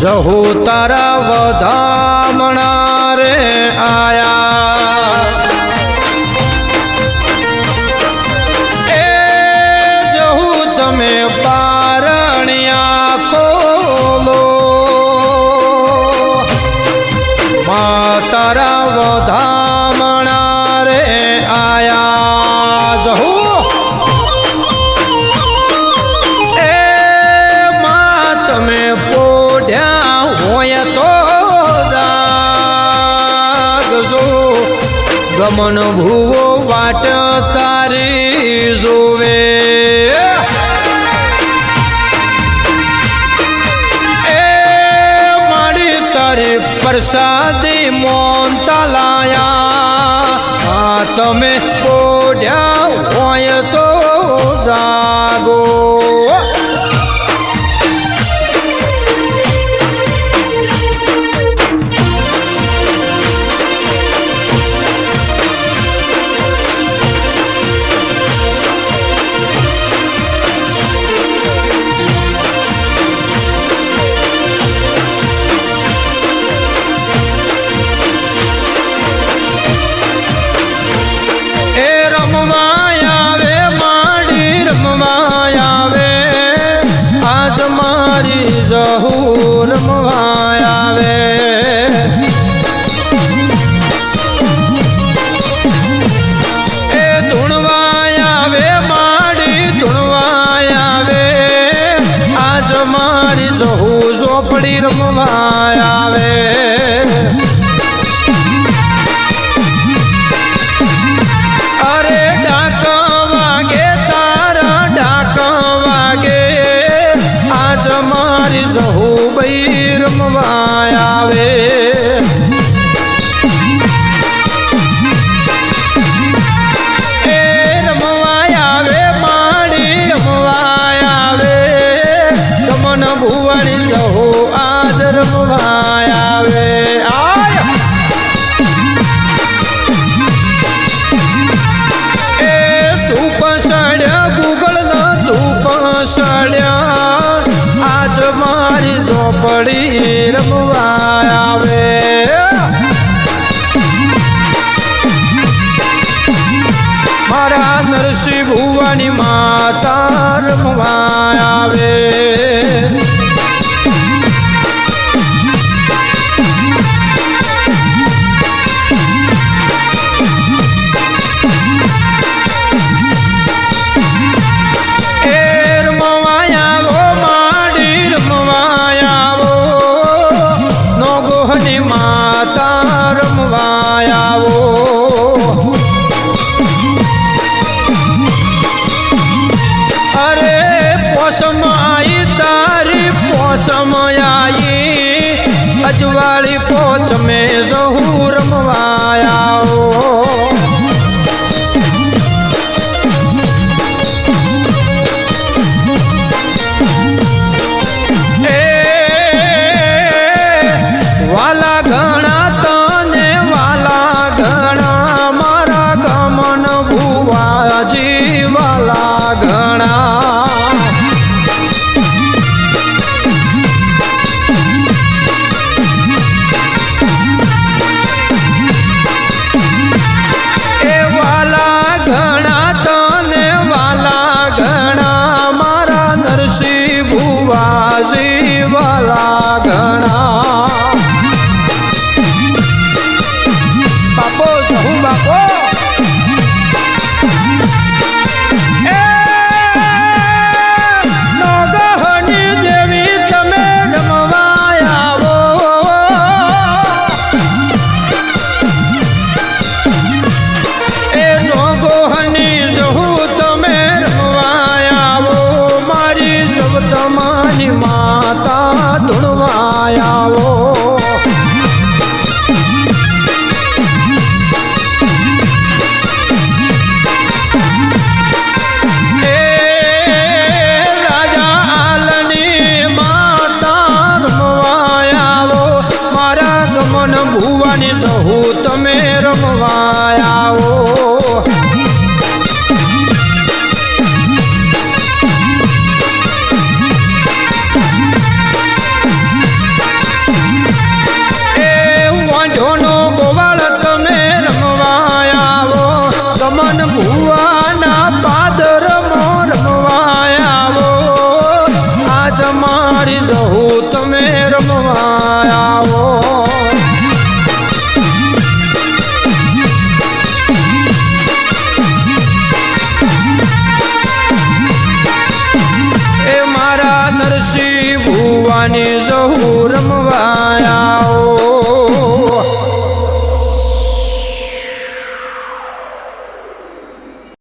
જહુ તારા વધામણા રે આયા એ જહુ તમે પારણિયા ખોલો દમન ભૂવો વાટ તારી જોવે એ માડી તારી પ્રસાદી મોનતા લાયા તમે પોઢ્યા હોય તો જાગો જહૂર આવે એ ધૂણવાય આવે માડી ધૂણવાય આવે આજ મારી જહુ ઝોપડી રમવાય આવે અરે ડાક વાગે તારા ડાક વાગે આજ મારી જહુ બઈ રમવાય આવે એ રમવાય આવે માડી રમવાય આવે દમન ભુવની જહુ આજ રમવાય આવે આય એ ધૂપ સડ્યા ગુગળ ના ધૂપ સડ્યા આજ મારી ઝોપડી રમવાય આવે મારા નરસિંહ ભુવાની માતા રમવાય આવે માતા રમવાય આવો અરે પોસમાઈ તારી પોસમાઈ અજવાળી પોચ મેં જહુ રમવાય આવો વાલા ઘણા તને વાલા ઘણા મારા ગમન ભુવાજી વાલા ઘણા એ વાલા ઘણા તને વાલા ઘણા મારા નરસિંહ ભુવાજી વાલા ઘણા બાપો જહુ બાપો એ નોગહની દેવી તમે રમવાય આવો એ નોગહની જહુ તમે રમવાય આવો મારી જબ તમારી માતા ધૂણવાય આવો